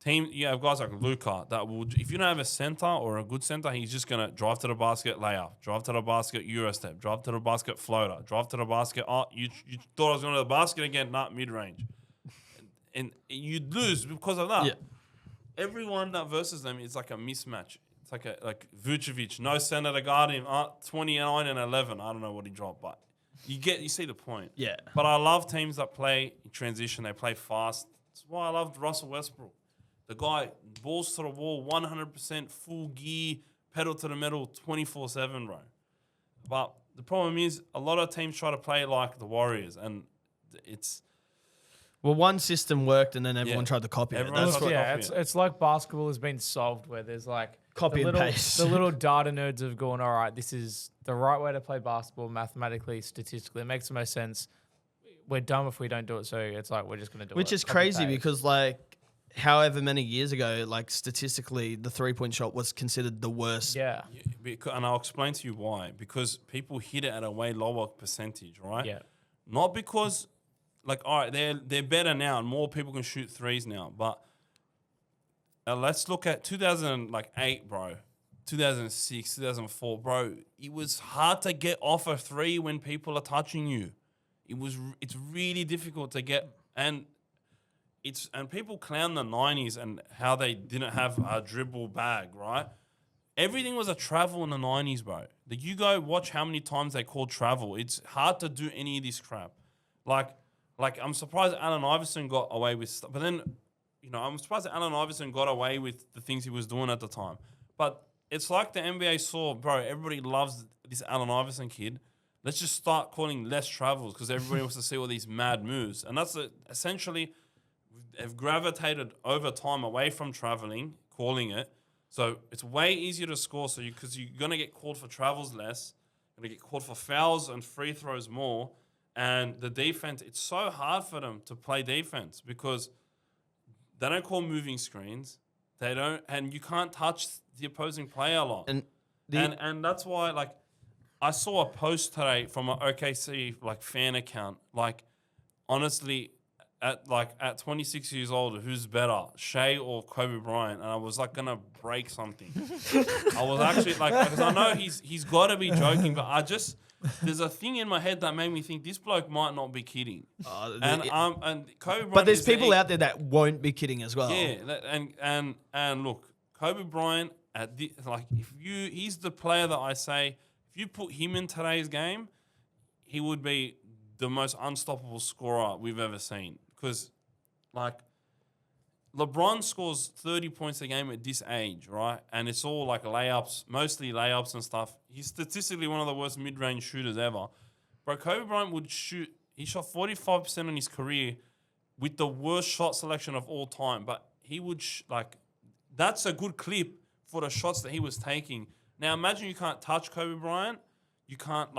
team. You have guys like Luka that will. If you don't have a center or a good center, he's just gonna drive to the basket, layup, drive to the basket, Euro step, drive to the basket, floater, drive to the basket. Oh, you thought I was going to the basket again? Not mid range, and you'd lose because of that. Yeah. Everyone that versus them is like a mismatch. It's like Vucevic, no center to guard him. 29 and 11. I don't know what he dropped, but you see the point. Yeah. But I love teams that play in transition. They play fast. That's why I loved Russell Westbrook. The guy, balls to the wall, 100% full gear, pedal to the metal, 24/7, bro. But the problem is a lot of teams try to play like the Warriors, and it's Well, one system worked and then everyone tried to copy it. Everyone That's was what, like- It's like basketball has been solved where there's like Copy the and little, paste. The little data nerds have gone, all right, this is the right way to play basketball mathematically, statistically. It makes the most sense. We're dumb if we don't do it, so it's like we're just going to do it. which is Copy crazy paste. because like however many years ago, like statistically, the 3-point shot was considered the worst. Yeah. And I'll explain to you why. Because people hit it at a way lower percentage, right? Yeah. Not because, like, all right, they're better now and more people can shoot threes now. But let's look at 2008, bro. 2006, 2004, bro. It was hard to get off a three when people are touching you. It's really difficult to get, and people clown the 90s and how they didn't have a dribble bag, right? Everything was a travel in the 90s, bro. You go watch how many times they called travel. It's hard to do any of this crap. Like I'm surprised Allen Iverson got away with stuff. But then, I'm surprised that Allen Iverson got away with the things he was doing at the time. But it's like the NBA saw, bro, everybody loves this Allen Iverson kid. Let's just start calling less travels because everybody wants to see all these mad moves. And that's essentially have gravitated over time away from traveling, calling it. So it's way easier to score because you're going to get called for travels less, you're going to get called for fouls and free throws more. And the defense, it's so hard for them to play defense because they don't call moving screens. They don't, and you can't touch the opposing player a lot. And that's why, like, I saw a post today from an OKC fan account. Like, honestly, at 26 years old, who's better, Shea or Kobe Bryant? And I was like gonna break something. I was actually because I know he's got to be joking, but there's a thing in my head that made me think this bloke might not be kidding. And Kobe Bryant. But there's people out there that won't be kidding as well. Yeah, and look, Kobe Bryant he's the player that I say if you put him in today's game, he would be the most unstoppable scorer we've ever seen. Because, LeBron scores 30 points a game at this age, right? And it's all layups, mostly layups and stuff. He's statistically one of the worst mid-range shooters ever. But Kobe Bryant would shoot, he shot 45% in his career with the worst shot selection of all time. But he would, that's a good clip for the shots that he was taking. Now imagine you can't touch Kobe Bryant. You can't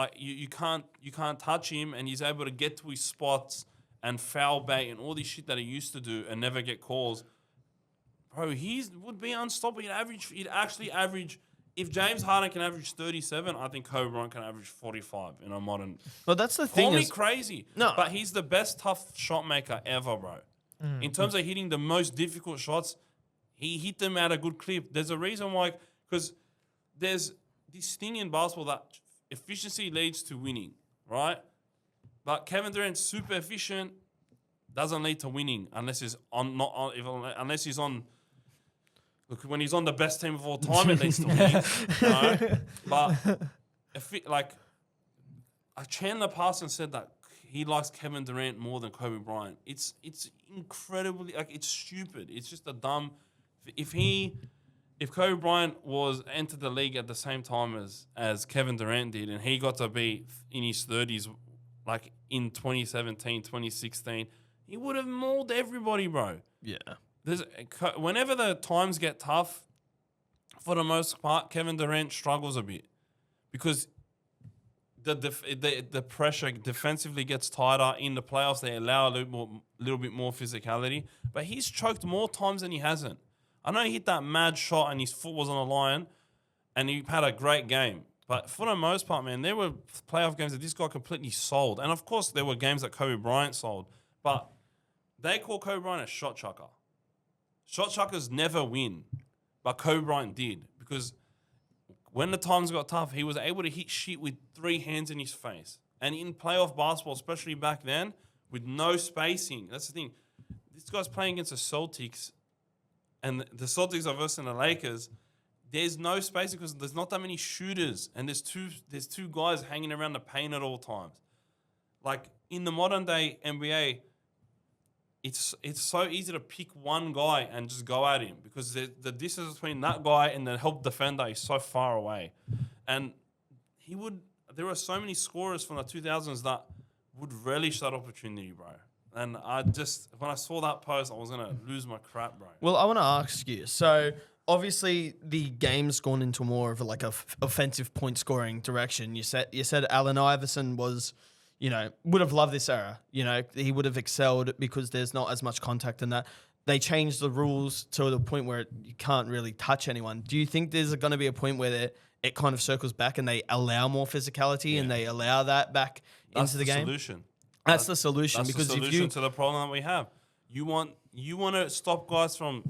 you can't touch him, and he's able to get to his spots and foul bait and all this shit that he used to do and never get calls. Bro, would be unstoppable. He'd actually average. If James Harden can average 37, I think Kobe Bryant can average 45 in a modern. Well, that's the thing. Call me crazy. No, but he's the best tough shot maker ever, bro. In terms of hitting the most difficult shots, he hit them at a good clip. There's a reason why, because there's this thing in basketball that efficiency leads to winning, right? But Kevin Durant's super efficient, doesn't lead to winning unless he's unless he's on. Look, when he's on the best team of all time, it leads to winning. But Chandler Parsons said that he likes Kevin Durant more than Kobe Bryant. It's incredibly it's stupid. It's just a dumb. If Kobe Bryant entered the league at the same time as Kevin Durant did, and he got to be in his 30s, in 2017, 2016, he would have mauled everybody, bro. Yeah. Whenever the times get tough, for the most part, Kevin Durant struggles a bit because the pressure defensively gets tighter. In the playoffs, they allow a little bit more physicality, but he's choked more times than he hasn't. I know he hit that mad shot and his foot was on the line and he had a great game. But for the most part, man, there were playoff games that this guy completely sold. And, of course, there were games that Kobe Bryant sold. But they call Kobe Bryant a shot chucker. Shot chuckers never win. But Kobe Bryant did. Because when the times got tough, he was able to hit shit with 3 hands in his face. And in playoff basketball, especially back then, with no spacing. That's the thing. This guy's playing against the Celtics. And the Celtics are versus the Lakers. There's no space because there's not that many shooters, and there's two guys hanging around the paint at all times. In the modern day NBA, it's so easy to pick one guy and just go at him because the distance between that guy and the help defender is so far away. And there were so many scorers from the 2000s that would relish that opportunity, bro. And when I saw that post, I was going to lose my crap, bro. Well, I want to ask you. So obviously the game's gone into more of a offensive point scoring direction. You said Allen Iverson was, would have loved this era. He would have excelled because there's not as much contact in that. They changed the rules to the point where you can't really touch anyone. Do you think there's going to be a point where it kind of circles back and they allow more physicality and they allow that back into the game? Solution. That's the solution. That's because the solution to the problem that we have. You want to stop guys from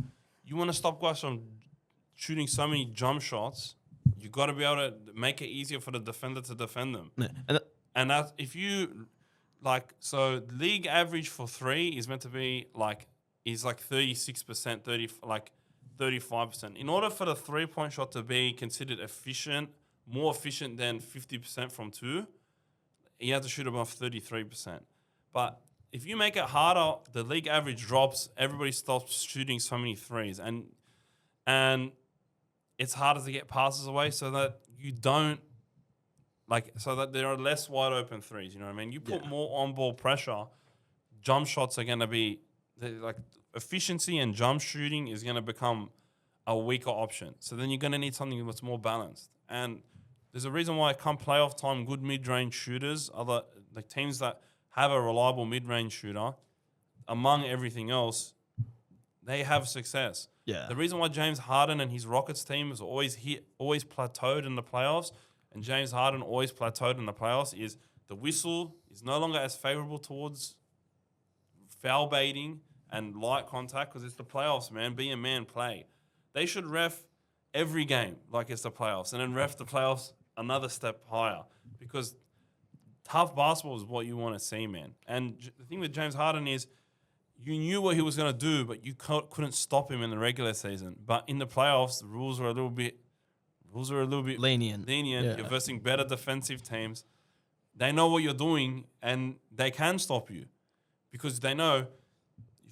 shooting so many jump shots. You got to be able to make it easier for the defender to defend them. Yeah. And that if you so league average for three is meant to be is 36%, 35%. In order for the 3-point shot to be considered more efficient than 50% from two, you have to shoot above 33%. But if you make it harder, the league average drops. Everybody stops shooting so many threes, and it's harder to get passes away, so that you don't so that there are less wide open threes. You know what I mean? You put more on ball pressure. Jump shots are going to be efficiency, and jump shooting is going to become a weaker option. So then you're going to need something that's more balanced. And there's a reason why come playoff time, good mid-range shooters, the teams that have a reliable mid-range shooter, among everything else, they have success. Yeah. The reason why James Harden and his Rockets team has always plateaued in the playoffs, and James Harden always plateaued in the playoffs, is the whistle is no longer as favorable towards foul baiting and light contact because it's the playoffs, man. Be a man, play. They should ref every game like it's the playoffs, and then ref the playoffs another step higher, because tough basketball is what you want to see, man. And the thing with James Harden is you knew what he was going to do, but you couldn't stop him in the regular season. But in the playoffs, the rules were a little bit lenient. Yeah. You're versing better defensive teams. They know what you're doing, and they can stop you because they know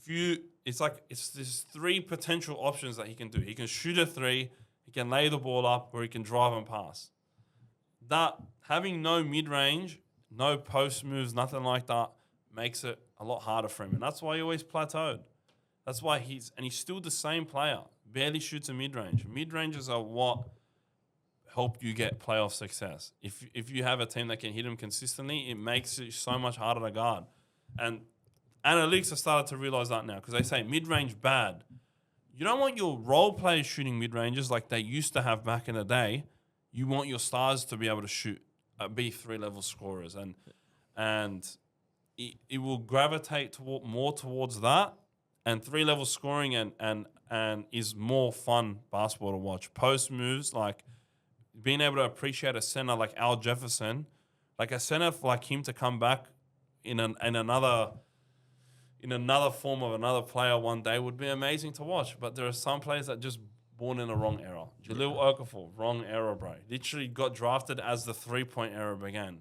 there's three potential options that he can do. He can shoot a three, he can lay the ball up, or he can drive and pass. That having no mid-range, no post moves, nothing like that, makes it a lot harder for him. And that's why he always plateaued. That's why he's still the same player. Barely shoots a mid-range. Mid-ranges are what help you get playoff success. If you have a team that can hit him consistently, it makes it so much harder to guard. And analytics have started to realize that now, because they say mid-range bad. You don't want your role players shooting mid-ranges like they used to have back in the day. You want your stars to be able to shoot, be 3-level scorers, and it will gravitate more towards that. And 3-level scoring and is more fun basketball to watch. Post moves, like being able to appreciate a center like Al Jefferson, like a center like him to come back in another form of another player one day would be amazing to watch. But there are some players that just born in the wrong era. Jahlil Okafor, wrong era, bro. Literally got drafted as the 3-point era began.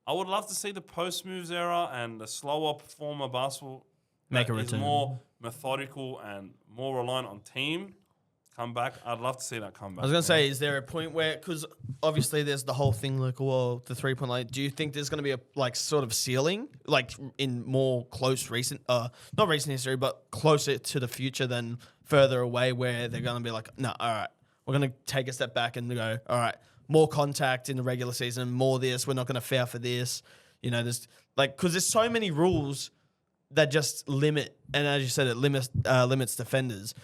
I would love to see the post moves era and the slower form of basketball make a is return. More methodical and more reliant on team come back. I'd love to see that come back. I was going to say, is there a point where, because obviously there's the whole thing like, well, the 3-point line, do you think there's going to be a sort of ceiling, like in more close recent, not recent history, but closer to the future than further away, where they're going to be like, no, all right, we're going to take a step back and go, all right, more contact in the regular season, more this, we're not going to foul for this. There's because there's so many rules that just limit, and as you said, it limits defenders.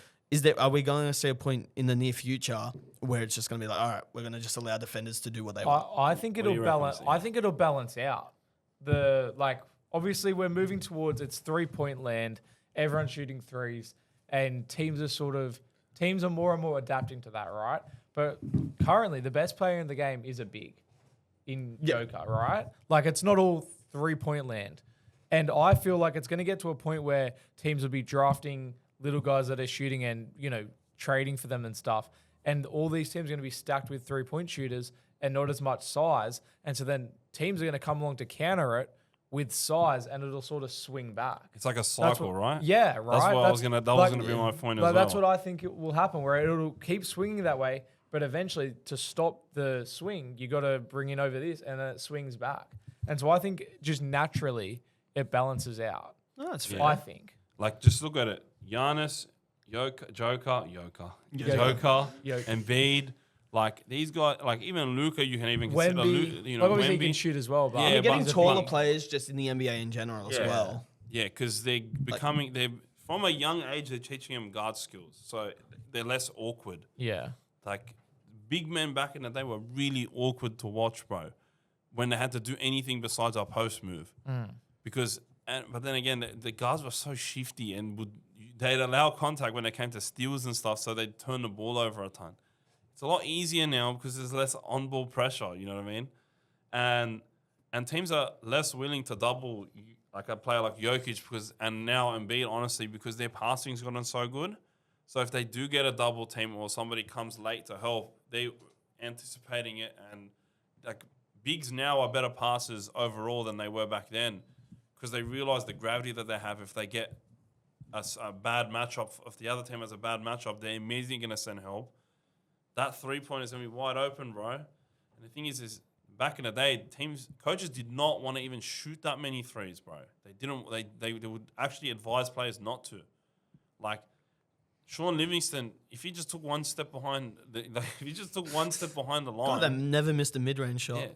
Are we going to see a point in the near future where it's just going to be like, all right, we're going to just allow defenders to do what they want? I think it'll balance. I think it'll balance out. Obviously we're moving towards it's 3-point land. Everyone's shooting threes, and teams are more and more adapting to that, right? But currently, the best player in the game is a big in Joker, right? It's not all 3-point land. And I feel like it's going to get to a point where teams will be drafting little guys that are shooting and, trading for them and stuff. And all these teams are going to be stacked with 3-point shooters and not as much size. And so then teams are going to come along to counter it with size, and it'll sort of swing back. It's like a cycle, right? Yeah, right. That's what that was gonna be my point as well. That's what I think it will happen, where it'll keep swinging that way, but eventually to stop the swing, you got to bring in over this, and then it swings back. And so I think just naturally it balances out. Oh, that's fair. I think. Like, just look at it. Giannis, Joker, Embiid. Like, these guys, like, even Luka, you can even consider, Wemby, obviously he can Wemby. shoot as well, but Yeah, You're getting but- taller but- players just in the NBA in general as well. Yeah, because they're from a young age, they're teaching them guard skills. So they're less awkward. yeah. Like, big men back in the day were really awkward to watch, bro, when they had to do anything besides our post move. Because, but then again, the guards were so shifty and they'd allow contact when it came to steals and stuff, so they'd turn the ball over a ton. It's a lot easier now because there's less on-ball pressure, you know what I mean? And teams are less willing to double like a player like Jokic and now Embiid, honestly, because their passing's gotten so good. So if they do get a double team or somebody comes late to help, they anticipating it, and like bigs now are better passers overall than they were back then because they realize the gravity that they have. If they get a bad matchup, if the other team has a bad matchup, they're immediately going to send help. That 3-pointer is going to be wide open, bro. And the thing is back in the day, coaches did not want to even shoot that many threes, bro. They didn't. They would actually advise players not to. Like Sean Livingston, if he just took one step behind, the line. God, they never missed a mid-range shot. Yeah,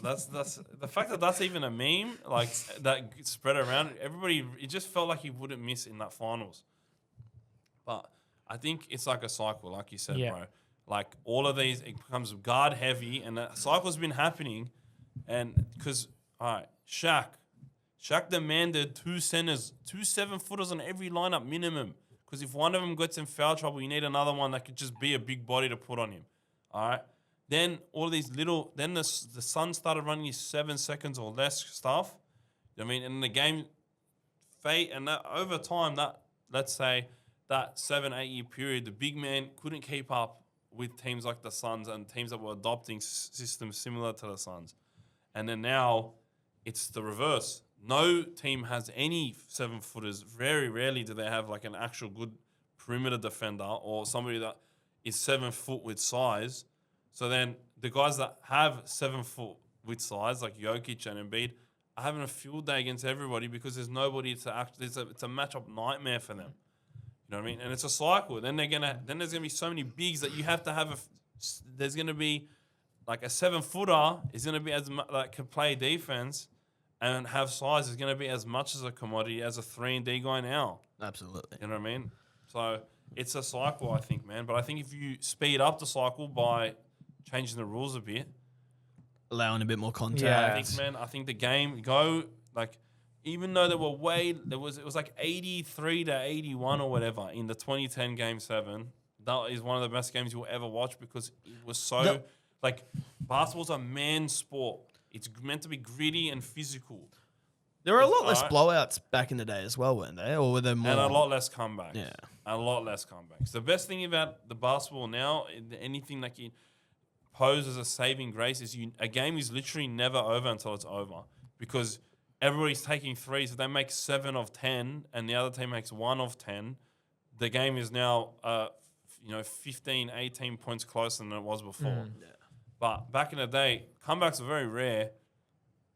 that's the fact that that's even a meme like that spread around. Everybody, it just felt like he wouldn't miss in that finals. But I think it's like a cycle, like you said, bro. Like all of these, it becomes guard heavy, and that cycle's been happening. And because, all right, Shaq demanded 2 centers, 2 7-footers on every lineup minimum. Because if one of them gets in foul trouble, you need another one that could just be a big body to put on him. All right. Then all these then the Suns started running these 7 seconds or less stuff. You know what I mean, and the game, and that over time, that let's say that 7-8 year period, the big man couldn't keep up with teams like the Suns and teams that were adopting systems similar to the Suns. And then now it's the reverse. No team has any 7-footers. Very rarely do they have like an actual good perimeter defender or somebody that is 7 foot with size. So then the guys that have 7 foot with size, like Jokic and Embiid, are having a field day against everybody because there's nobody to act. It's a matchup nightmare for them. You know what I mean? And it's a cycle. Then there's gonna be so many bigs that you have to have there's gonna be like a 7-footer is gonna be like can play defense and have size is gonna be as much as a commodity as a 3-and-D guy now. Absolutely. You know what I mean? So it's a cycle, I think, man. But I think if you speed up the cycle by changing the rules a bit, Allowing a bit more contact. Yeah. I think the game even though it was like 83-81 or whatever in the 2010 Game 7. That is one of the best games you'll ever watch because it was so basketball's a man sport. It's meant to be gritty and physical. There were a lot less blowouts back in the day as well, weren't they? Or were there more? And a lot less comebacks. Yeah. A lot less comebacks. The best thing about the basketball now, anything that you pose as a saving grace, is a game is literally never over until it's over because everybody's taking threes. If they make 7 of 10 and the other team makes 1 of 10, the game is now 15, 18 points closer than it was before. Yeah. But back in the day, comebacks are very rare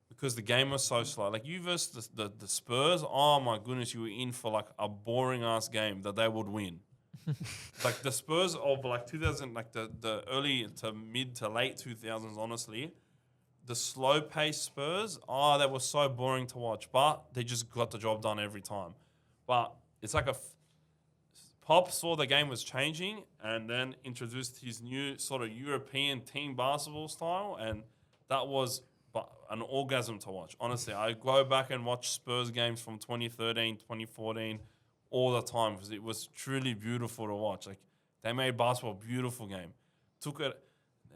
because the game was so slow. Like you versus the Spurs, oh my goodness, you were in for like a boring ass game that they would win. Like the Spurs of like 2000, like the early to mid to late 2000s, honestly, the slow paced Spurs, they were so boring to watch, but they just got the job done every time. But it's like Pop saw the game was changing and then introduced his new sort of European team basketball style, and that was an orgasm to watch. Honestly, I go back and watch Spurs games from 2013, 2014 all the time because it was truly beautiful to watch. Like they made basketball a beautiful game. Took it,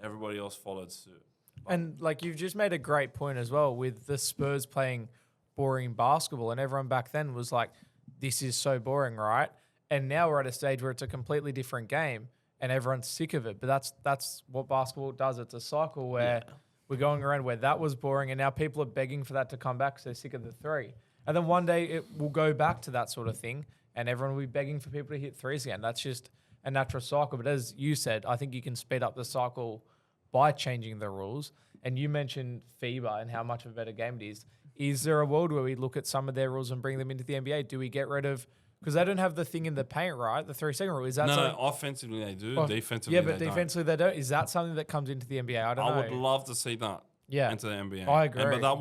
everybody else followed suit. And like you've just made a great point as well with the Spurs playing boring basketball, and everyone back then was like, this is so boring, right? And now we're at a stage where it's a completely different game and everyone's sick of it. But that's what basketball does. It's a cycle where we're going around where that was boring and now people are begging for that to come back because they're sick of the 3. And then one day it will go back to that sort of thing and everyone will be begging for people to hit 3s again. That's just a natural cycle. But as you said, I think you can speed up the cycle by changing the rules. And you mentioned FIBA and how much of a better game it is. is there a world where we look at some of their rules and bring them into the NBA? Do we get rid of, because they don't have the thing in the paint, right? The 3-second rule. Is that No, offensively they do. Oh, Defensively, yeah, but they defensively they don't. Is that something that comes into the NBA? I don't know. I would love to see that Yeah. into the NBA. I agree. But that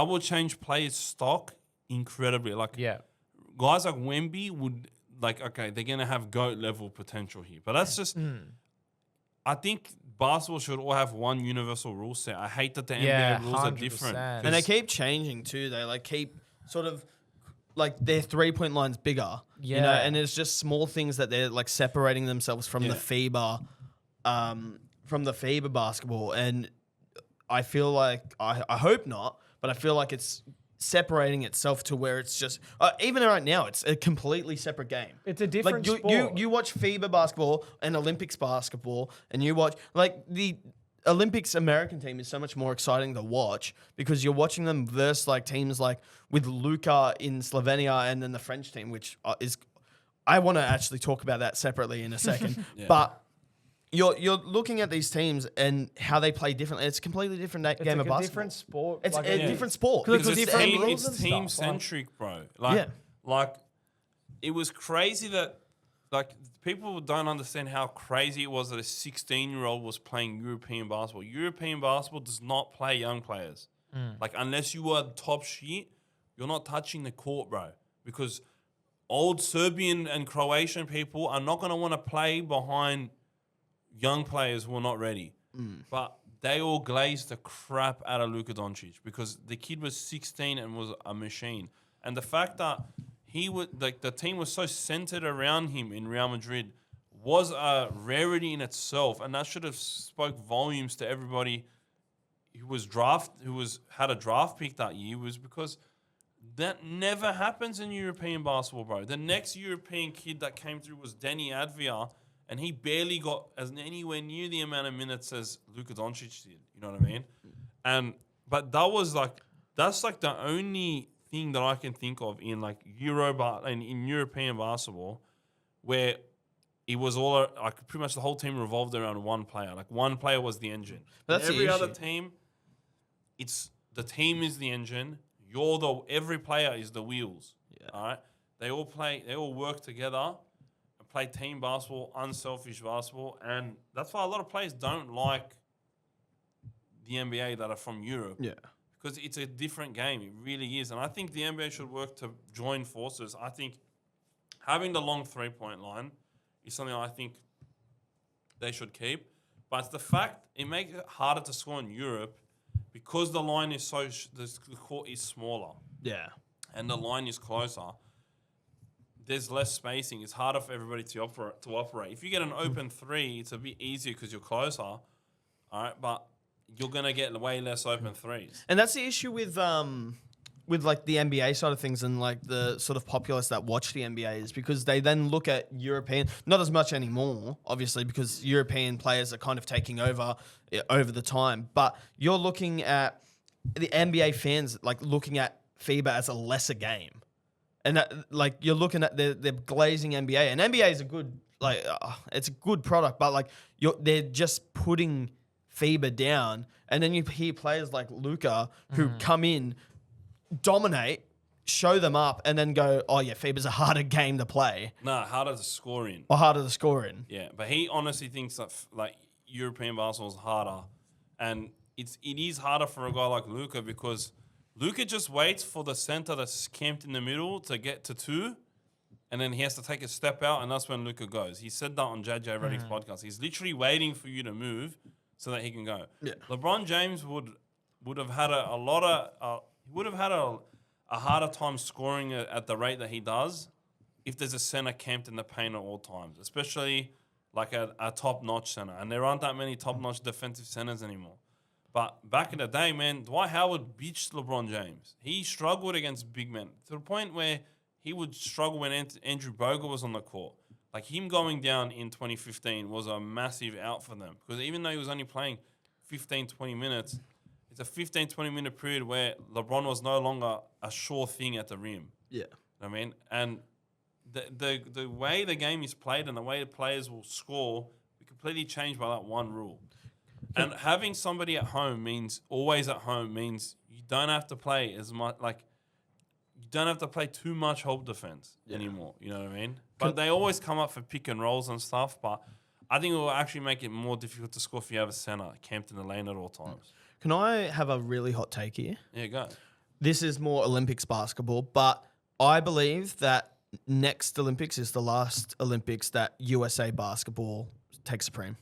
would change players' stock incredibly. Like Yeah. guys like Wemby would okay, they're gonna have GOAT level potential here. But that's just I think basketball should all have one universal rule set. I hate that the Yeah, NBA rules are 100%. different. And they keep changing too. They like keep sort of like their 3-point line's bigger. You know, Yeah. and it's just small things that they're like separating themselves from the FIBA basketball. And I feel like I hope not, but I feel like it's separating itself to where it's just even right now it's a completely separate game. It's a different sport. You watch FIBA basketball and Olympics basketball, and you watch like the Olympics American team is so much more exciting to watch because you're watching them versus like teams like with Luka in Slovenia and then the French team, which is I want to actually talk about that separately in a second, but. You're looking at these teams and how they play differently. It's a completely different game of basketball. It's a different sport. It's like a different sport. Because Because it's it's different rules and team stuff, centric, bro. Yeah. Like it was crazy that people don't understand how crazy it was that a 16-year-old was playing European basketball. European basketball does not play young players. Like unless you are top shit, you're not touching the court, bro. Because old Serbian and Croatian people are not going to want to play behind young players who are not ready. But they all glazed the crap out of Luka Doncic because the kid was 16 and was a machine. And the fact that he would the team was so centered around him in Real Madrid was a rarity in itself, and that should have spoke volumes to everybody who had a draft pick that year, was because that never happens in European basketball, bro. The next European kid that came through was Denny Advia, and he barely got anywhere near the amount of minutes as Luka Doncic did. You know what I mean? But that's the only thing that I can think of in in European basketball where it was all pretty much the whole team revolved around one player. Like one player was the engine. That's every the other issue. team, the team is the engine. Every player is the wheels. Yeah. All right. They all work together. Play team basketball, unselfish basketball, and that's why a lot of players don't like the NBA that are from Europe. Yeah. Because it's a different game. It really is. And I think the NBA should work to join forces. I think having the long 3-point line is something I think they should keep. But it's the fact it makes it harder to score in Europe because the line is the court is smaller Yeah. and the line is closer. There's less spacing. It's harder for everybody to operate. If you get an open 3, it's a bit easier because you're closer. All right, but you're gonna get way less open 3s. And that's the issue with like the NBA side of things and like the sort of populace that watch the NBA is because they then look at European, not as much anymore, obviously, because European players are kind of taking over the time. But you're looking at the NBA fans like looking at FIBA as a lesser game. And that, like you're looking at they're glazing NBA, and NBA is a good it's a good product, but like they're just putting FIBA down, and then you hear players like Luka who come in, dominate, show them up, and then go, oh yeah, FIBA's a harder game to play Nah, harder to score in. or harder to score in. Yeah, but he honestly thinks that European basketball is harder, and it is harder for a guy like Luka because Luka just waits for the center that's camped in the middle to get to 2, and then he has to take a step out, and that's when Luka goes. He said that on JJ Redick's podcast. He's literally waiting for you to move so that he can go. Yeah. LeBron James would have had a harder time scoring at the rate that he does if there's a center camped in the paint at all times, especially like a top-notch center. And there aren't that many top-notch defensive centers anymore. But back in the day, man, Dwight Howard beached LeBron James. He struggled against big men to the point where he would struggle when Andrew Bogut was on the court. Like him going down in 2015 was a massive out for them because even though he was only playing 15, 20 minutes, it's a 15, 20-minute period where LeBron was no longer a sure thing at the rim. Yeah. You know what I mean? And the way the game is played and the way the players will score, we completely changed by that one rule. And having somebody at home means always at home means you you don't have to play as much. Like, you don't have to play too much hold defense anymore. You know what I mean? But they always come up for pick and rolls and stuff. But I think it will actually make it more difficult to score if you have a center camped in the lane at all times. Can I have a really hot take here? Yeah, go. This is more Olympics basketball, but I believe that next Olympics is the last Olympics that USA basketball takes supreme.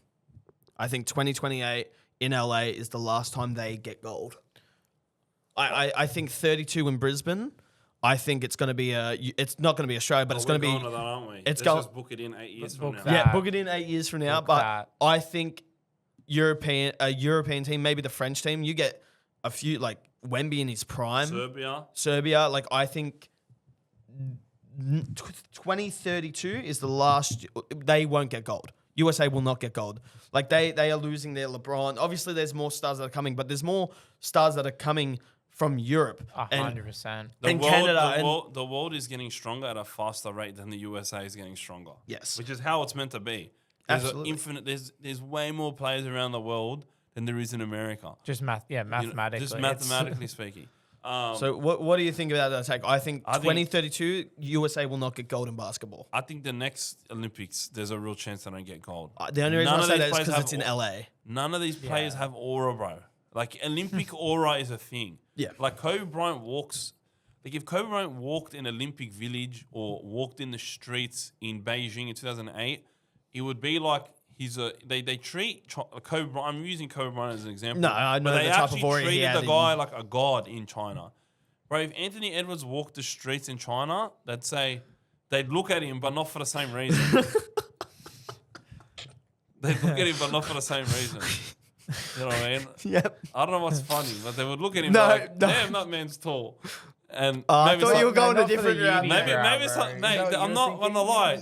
I think 2028 in LA is the last time they get gold. I think 32 in Brisbane. I think it's going to be it's not going to be Australia, but it's going to be. Going to that, aren't we? Let's just book it in 8 years from now. Yeah, book it in 8 years from now. But I think a European team, maybe the French team, you get a few like Wemby in his prime. Serbia. Like I think 2032 is the last. They won't get gold. USA will not get gold. Like they are losing their LeBron. Obviously, there's more stars that are coming, but there's more stars that are coming from Europe. 100%. And Canada. The world is getting stronger at a faster rate than the USA is getting stronger. Yes. Which is how it's meant to be. There's Absolutely. There's way more players around the world than there is in America. Just mathematically. Just mathematically speaking. So what do you think about that take? I think 2032 USA will not get gold in basketball. I think the next Olympics, there's a real chance they don't get gold. The only reason I say that is because it's in LA. None of these players have aura, bro. Like Olympic aura is a thing. Yeah. Like Kobe Bryant walks. Like if Kobe Bryant walked in Olympic Village or walked in the streets in Beijing in 2008, it would be like they treat Kobe Bryant. I'm using Kobe Bryant as an example. No, I know the type of aura he had. They treated the guy like a god in China. Bro, if Anthony Edwards walked the streets in China, they'd look at him, but not for the same reason. They'd look at him, but not for the same reason. You know what I mean? Yep. I don't know what's funny, but they would look at him like, damn, that man's tall. And I maybe thought you were going a not for different the route. uni Maybe route, it's bro. not, Is mate, that what I'm you're not going to lie.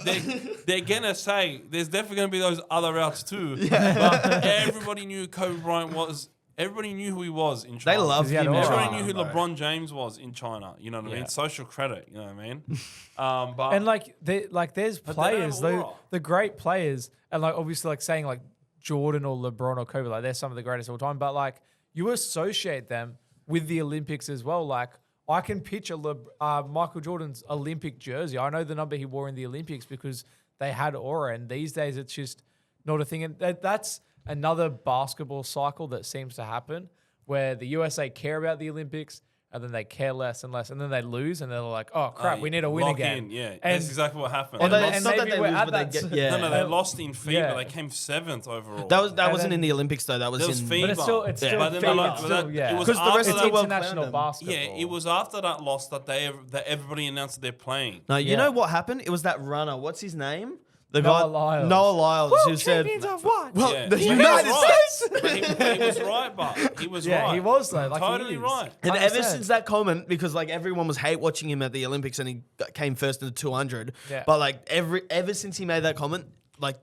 They're going to say there's definitely going to be those other routes too. But everybody knew who Kobe Bryant was. Everybody knew who he was in China. They loved him. Everybody knew who LeBron James was in China. You know what I mean? Social credit. You know what I mean? But And there's players, aura. the great players, and like obviously like saying like Jordan or LeBron or Kobe, like they're some of the greatest of all time. But like you associate them with the Olympics as well. Like I can picture Michael Jordan's Olympic jersey. I know the number he wore in the Olympics because they had aura. And these days it's just not a thing. And that's another basketball cycle that seems to happen where the USA care about the Olympics and then they care less and less. And then they lose and they're like, oh, crap, we need to win lock again. in, yeah, And that's exactly what happened. And They it's lost- not that they lose, but they get, No, they lost in FIBA. Yeah. They came 7th overall. That wasn't then- in the Olympics though. That was There was in. FIBA. But it's still But then FIBA, like- it's but still, that- yeah. it was Because the rest after of the that- world international clowned them. basketball. Yeah, it was after that loss that everybody announced that they're playing. No, you Yeah. know what happened? It was that runner. What's his name? The Noah guy Lyles. Noah Lyles, who said, of what? "Well, Yeah. the He was United right. States." But he was right, but he was Yeah, right. he was though. Like, he totally is. right. And 100%. ever since that comment, because like everyone was hate watching him at the Olympics, and he came first in the 200. Yeah. But like ever since he made that comment, like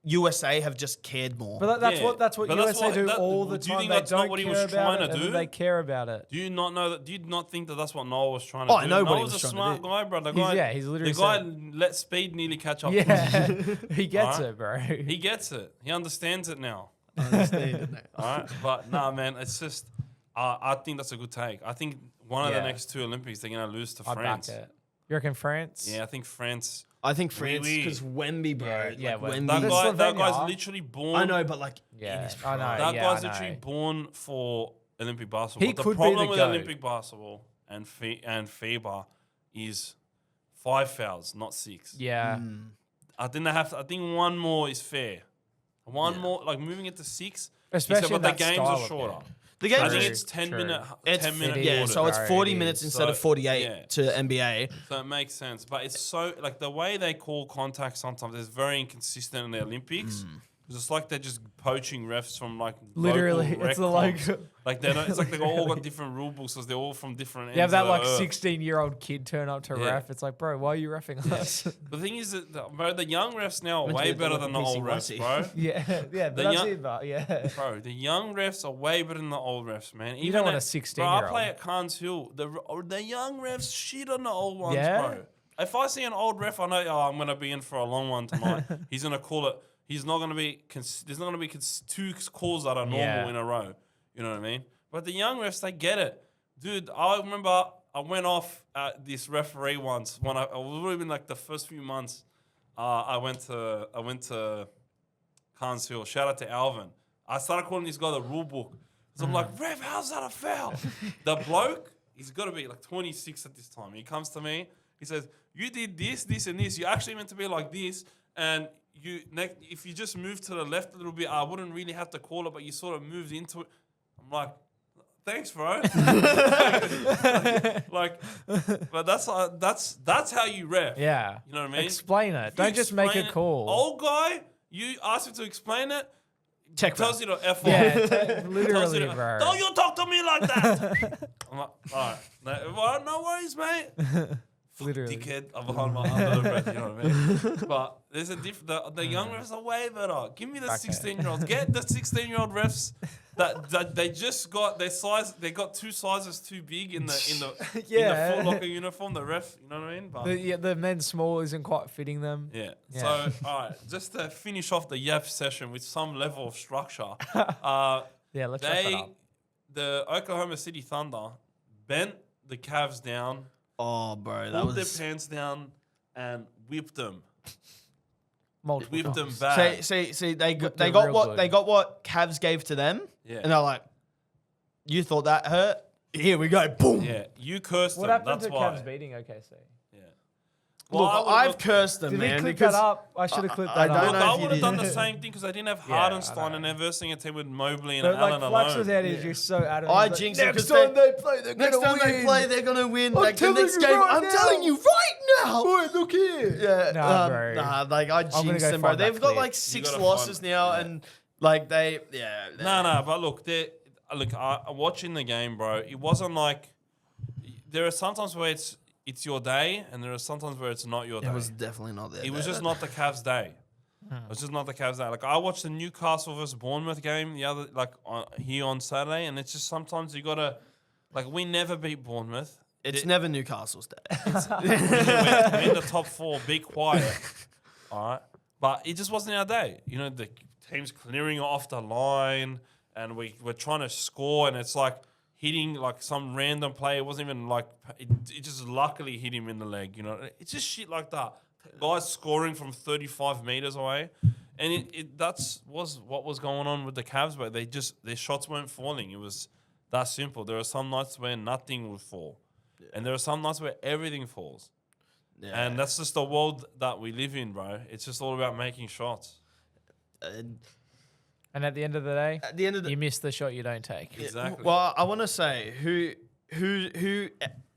USA have just cared more. But that's Yeah. what But USA do that- all the do you time. think They that's not don't what he care was about trying it, to and then do? they care about it. Do you not know that? Do you not think that that's what Noah was trying to Oh, do? I know what he Noah's was a trying to smart do. guy, bro. The He's- guy, he's literally the guy said- let speed nearly catch up. Yeah, he gets Alright. it, bro. He gets it. He understands it now. I understand it. All right, but nah, man, it's just I think that's a good take. I think one of the Yeah. next 2 Olympics they're gonna lose to I back France. it. You reckon France? Yeah, I think France. I think France Oui. because Wemby, bro. Yeah, like, well, Wemby. That But guy, that Slovenia. guy's literally born. I know, but like Yeah, in his I know. prime. That Yeah, guy's I literally know. born for Olympic basketball. He The could be problem the with GOAT. Olympic basketball and FIBA is 5 fouls, not 6. Yeah. I think I think one more is fair. One more, like moving it to 6, Especially but the that games style are of shorter. game. The game I is think True, it's 10 true. minute, It's 10 minute it is. yeah, quarters. so it's Bro, 40 it minutes is. instead of So, 48 yeah. to NBA. So it makes sense. But it's so, like, the way they call contact sometimes is very inconsistent in the Olympics. Because it's like they're just poaching refs from, like, Literally, local rec it's like comps. Like, they're not, it's like they've all got different rule books because they're all from different ends you have that of the like earth. 16-year-old kid turn up to Yeah. ref. It's like, bro, why are you refing us? The thing is that, bro, the young refs now are Meant to way be better like than a the old PC-1C. refs, bro. yeah, yeah, The but that's young- it, but yeah. Bro, the young refs are way better than the old refs, man. You don't want a Bro, I 16-year-old. play at Carnes Hill. The young refs shit on the old ones, Yeah? bro. If I see an old ref, I know, I'm going to be in for a long one tonight. He's going to call it. He's not going to be. There's not going to be 2 calls that are normal Yeah. in a row. You know what I mean? But the young refs, they get it. Dude, I remember I went off at this referee once when I would have been like the first few months. I went to Carnesville. Shout out to Alvin. I started calling this guy the rule book. So I'm like, Rev, how's that a foul? The bloke, he's got to be like 26 at this time. He comes to me. He says, you did this, this, and this. You actually meant to be like this. And if you just moved to the left a little bit, I wouldn't really have to call it, but you sort of moved into it. I'm like, thanks, bro. But that's how you ref. Yeah. You know what I mean? Explain it. Don't just make a call. Old guy, you ask him to explain it. Tells you to F off. Yeah, literally, to, bro. Don't you talk to me like that. I'm like, all right. No worries, mate. Literally. Dickhead. I'm behind my under the breath, you know what I mean? But there's a the young refs are way better. Give me the 16-year-olds. Get the 16-year-old refs that they just got their size. They got 2 sizes too big in the Foot Locker uniform. The ref, you know what I mean? But the men's small isn't quite fitting them. yeah. So all right, just to finish off the YEF session with some level of structure. Yeah, let's wrap it up. The Oklahoma City Thunder bent the Cavs down. Oh, bro, Pulled their pants down and whipped them. Multiple Whipped them times. back. See, they got them real what good. they got what Cavs gave to them, Yeah. and they're like, "You thought that hurt? Here we go, boom." Yeah, you cursed What them. happened That's to why. Cavs beating OKC? Yeah. Look, I would've I've looked- cursed them, Did man. we clip because that up? I should have clipped I that don't up. Look, know I if you would have done did. the same thing because they didn't have Yeah, Hardenstein I and they're versing a team with Mobley and But Allen like Flax alone. was out here just so adamant. I He's like, jinxed it next 'cause time they- they play, they're next gonna time they win. play, they're gonna win. Like the telling next you game, right I'm now. telling you right now. Boy, look here. Yeah, Nah, bro. like I gonna jinxed go them, bro. find that They've got clip. like You 6 gotta losses find- now, yeah. and like No, but look, watching the game, bro, it wasn't like there are sometimes where it's your day, and there are sometimes where it's not your day. It was definitely not there. It was just not the Cavs' day. It was just not the Cavs' day. Like I watched the Newcastle versus Bournemouth game here on Saturday, and it's just sometimes you gotta we never beat Bournemouth. It's never Newcastle's day. We're in the top 4. Be quiet, all right. But it just wasn't our day. You know, the team's clearing off the line, and we're trying to score, and it's like hitting like some random play. It wasn't even like it just luckily hit him in the leg. You know, it's just shit like that. Guys scoring from 35 meters away, and was what was going on with the Cavs. But their shots weren't falling. It was that simple. There are some nights where nothing would fall, and there are some nights where everything falls. Yeah. And that's just the world that we live in, bro. It's just all about making shots. And at the end of the day, At the end of the you miss the shot you don't take. Exactly. Well, I want to say who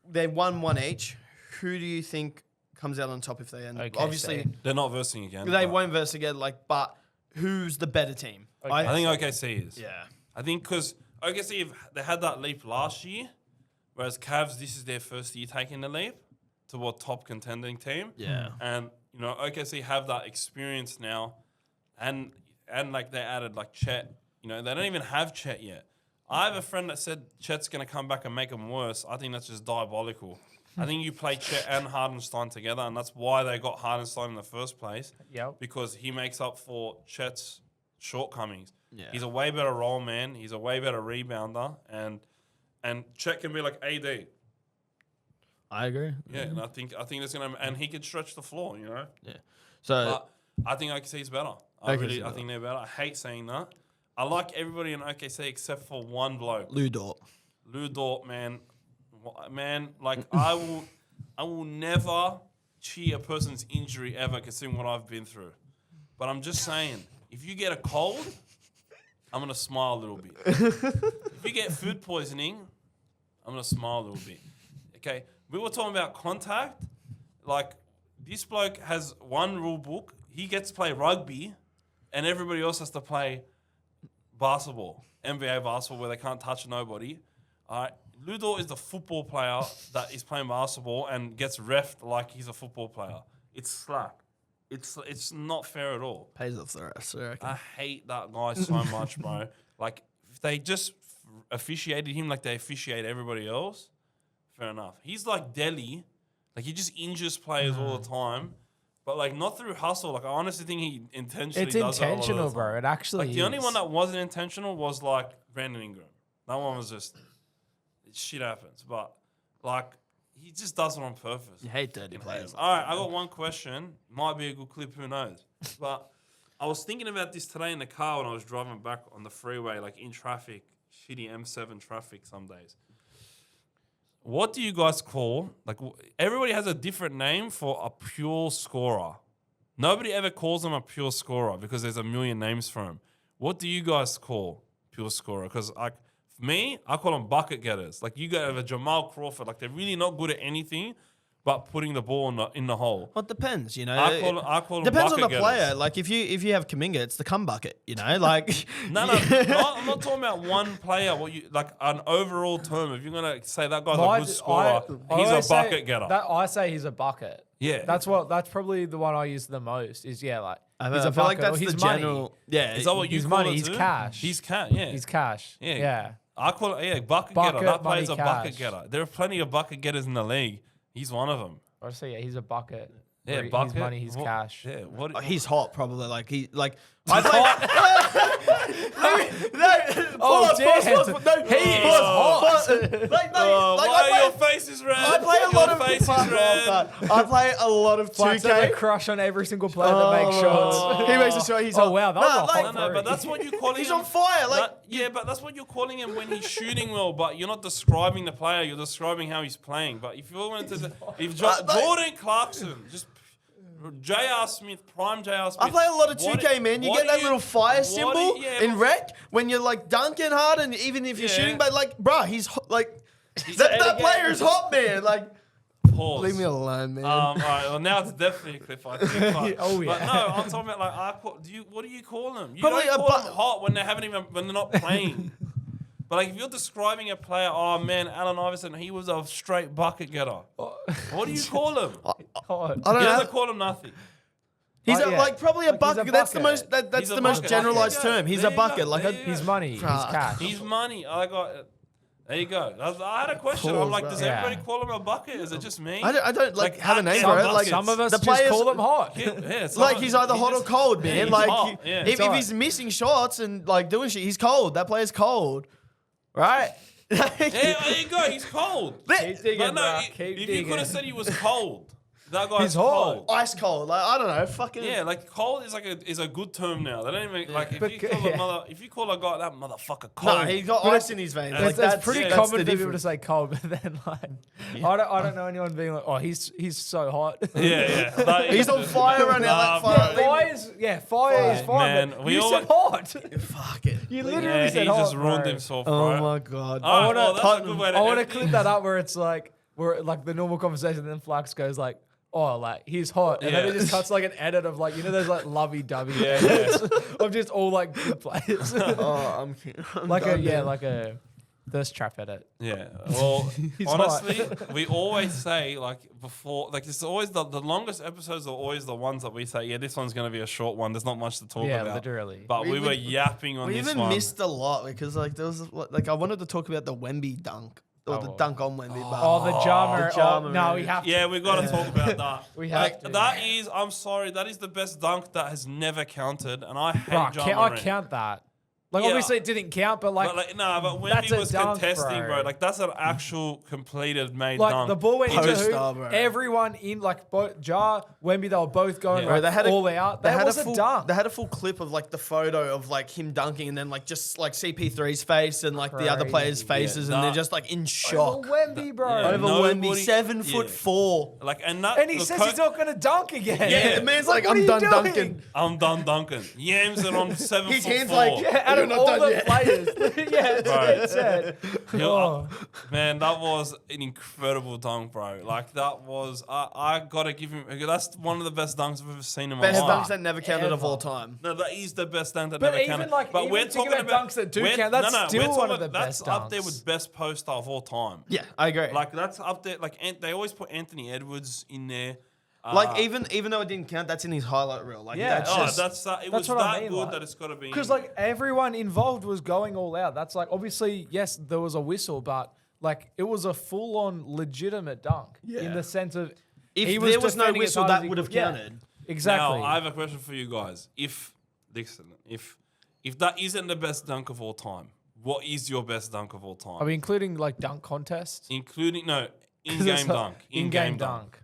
they won one each. Who do you think comes out on top if they end? Okay, Obviously, They're not versing again. they but won't verse again. but who's the better team? Okay. I think OKC is. Yeah. I think because OKC, they had that leap last year, whereas Cavs, this is their first year taking the leap to what top contending team. Yeah. And, OKC have that experience now. And like they added like Chet. They don't even have Chet yet. I have a friend that said Chet's going to come back and make them worse. I think that's just diabolical. I think you play Chet and Hardenstein together, and that's why they got Hardenstein in the first place. Yep. Because he makes up for Chet's shortcomings. Yeah. He's a way better role man. He's a way better rebounder, and Chet can be like AD. I agree. Yeah, and I think it's gonna, and he can stretch the floor. Yeah. So But I think OKC is better. I think they're better. I hate saying that. I like everybody in OKC except for one bloke, Lou Dort. Lou Dort. Man, like I will never cheer a person's injury ever, considering what I've been through. But I'm just saying, if you get a cold, I'm gonna smile a little bit. If you get food poisoning, I'm gonna smile a little bit. Okay, we were talking about contact. Like this bloke has one rule book. He gets to play rugby, and everybody else has to play basketball, NBA basketball, where they can't touch nobody. All right, Ludor is the football player that is playing basketball and gets reffed like he's a football player. It's slack. It's not fair at all. Pays off the rest, I reckon. I hate that guy so much, bro. Like, if they just officiated him like they officiate everybody else, fair enough. He's like Delhi. Like, he just injures players all the time. But, like, not through hustle. Like, I honestly think he intentionally It's does it a lot of intentional, the bro. time. It actually Like, the only is. one that wasn't intentional was, like, Brandon Ingram. That one was just... shit happens. But like, he just does it on purpose. You hate dirty players. All right, I got one question. Might be a good clip. Who knows? But I was thinking about this today in the car when I was driving back on the freeway, like in traffic, shitty M7 traffic some days. What do you guys call, like, everybody has a different name for a pure scorer. Nobody ever calls him a pure scorer because there's a million names for him. What do you guys call pure scorer? Because like for me, I call them bucket getters. Like you got a Jamal Crawford. Like they're really not good at anything but putting the ball in the hole. Well, it depends, you know. I call them depends on the bucket player. getters. Like if you have Kuminga, it's the cum bucket, you know. Like No, I'm not talking about one player. What you like an overall term? If you're gonna say that guy's a good scorer, he's a bucket getter. I say he's a bucket. Yeah, that's probably the one I use the most. Is he's a I bucket. feel like that's He's the money. general. Yeah, is that what you He's call money. it He's too? cash. He's cash. Yeah, He's cash. Yeah. I call it bucket Bucket, getter. That money, player's a cash. bucket getter. There are plenty of bucket getters in the league. He's one of them. I say yeah, he's a bucket. Yeah, He's bucket. money. He's cash. Yeah, what? Oh, he's hot, probably. Like he like. Oh damn! He is hot. Why your face is red? I play a lot of face is red. I play a lot of Flax has a 2K. crush on every single player that makes shots. He makes a shot. He's Oh on. wow, that was a hot No, but three. that's what you're calling He's him. on fire. Like Yeah, but that's what you're calling him when he's shooting well. But you're not describing the player. You're describing how he's playing. But if you wanted to, Jordan Clarkson, just J.R. Smith, prime J.R. Smith. I play a lot of 2K, man. You get that little fire symbol in rec when you're like dunking hard, and even if you're shooting, but like, bruh, he's like that player is hot, man. Like, Pause. leave me alone, man. All right. Well, now it's definitely a clip. I think. But, Oh, yeah. But no, I'm talking about like what do you call them? You Probably don't a call them hot when they're not playing. But like if you're describing a player, oh man, Allen Iverson, he was a straight bucket getter. What do you call him? I He don't doesn't know. call him nothing. He's yeah. like probably a Like, he's a bucket. That's the bucket. most. That's He's a the most bucket. generalized There you go. term. He's There a you bucket. go. Like There a, you go. He's money. He's Fuck. cash. He's money. I got. There you go. I had a question. Pause, I'm like, bro. does Yeah. everybody call him a bucket? Is it just me? I don't like have a name some for it. Like buckets. Some of us the just players call them hot. Like he's either hot or cold, man. he's Like hot, yeah. if It's he's missing shots and like doing shit, he's cold. That player's cold, right? Yeah, there you go. He's cold. Keep digging, But no, bro. if Keep you digging. could have said he was cold, that guy's He's hot. cold. Ice cold. Like I don't know. Fucking Yeah, like cold is is a good term now. They don't even like if you call a guy that motherfucker cold. no. He's got ice in his veins. It's- Like It's that's pretty yeah, that's common the for people to difference. say cold, but then like I don't know anyone being like, oh, he's so hot. yeah. That He's is on just- fire right now. Nah, Like, Fire is fine. Man, but we you all- said hot. Fuck it. You literally Yeah, he said hot. just ruined bro. himself, Oh bro. my god. All right, wanna- well, that's a good way to I want to end clip it. that up where it's like the normal conversation, and then Flax goes like, oh, like he's hot, and then Yeah. it just cuts like an edit of like those like lovey-dovey Yeah, edits of just all like good players, Oh, I'm like done, man. like a thirst trap edit. Yeah. Well, He's honestly, we always say like before, like it's always the longest episodes are always the ones that we say, yeah, this one's going to be a short one. There's not much to talk Yeah, about. literally. But we We were even- yapping on We this even one. missed a lot because like there was like I wanted to talk about the Wemby dunk or the dunk on Wemby. Oh, the Jama. the Jama, Oh, no, man. we have to. Yeah, we got to talk about that. We have Like, to. that is, I'm sorry, that is the best dunk that has never counted, and I hate Bro, Ja I Morant. count that. Like Yeah. obviously it didn't count, but like, But when that's he a was dunk, contesting, bro. bro, like that's an actual completed made like dunk. the ball went into Poster, who? bro. Everyone in like both Jar, Wemby, they were both going Yeah. like, Bro, they had all out. They That had was a a full, dunk. They had a full clip of like the photo of like him dunking, and then like just like CP3's face and like the other Crazy. players' faces, and they're that- just like in Over shock. Wemby, bro. Yeah. Over Nobody- Wemby, 7'4". Like, and that, And he the says co- he's not going to dunk again. Yeah, The man's like, what are I'm you done doing? dunking. I'm done dunking. Yams it on 7 His foot hands 4. like, Yeah, out You're of not all done the yet. players. Yeah, that's what Bro. it said. Oh. Man, that was an incredible dunk, bro. Like that was, I gotta give him. That's one of the best dunks I've ever seen in my Best life. dunks that never counted of Ever. all time. No, that is the best dunk that But never even, counted. like, but even we're thinking talking about dunks that do count, that's still we're one talking of the about- That's best up there dunks. with best poster of all time. Yeah, I agree. Like that's up there. Like they always put Anthony Edwards in there. Like even though it didn't count, that's in his highlight reel. Like Yeah. that's Oh, just that's it That's was what I that mean, good like- that it's got to be. Because like everyone involved was going all out. That's like obviously yes, there was a whistle, but like it was a full on legitimate dunk in Yeah. the sense of if he there was no defending as whistle, hard as that he would have could. Yeah, counted. exactly. Now I have a question for you guys. If that isn't the best dunk of all time, what is your best dunk of all time? Are we including like dunk contests? Including, no, 'Cause in-game it's dunk. In-game dunk.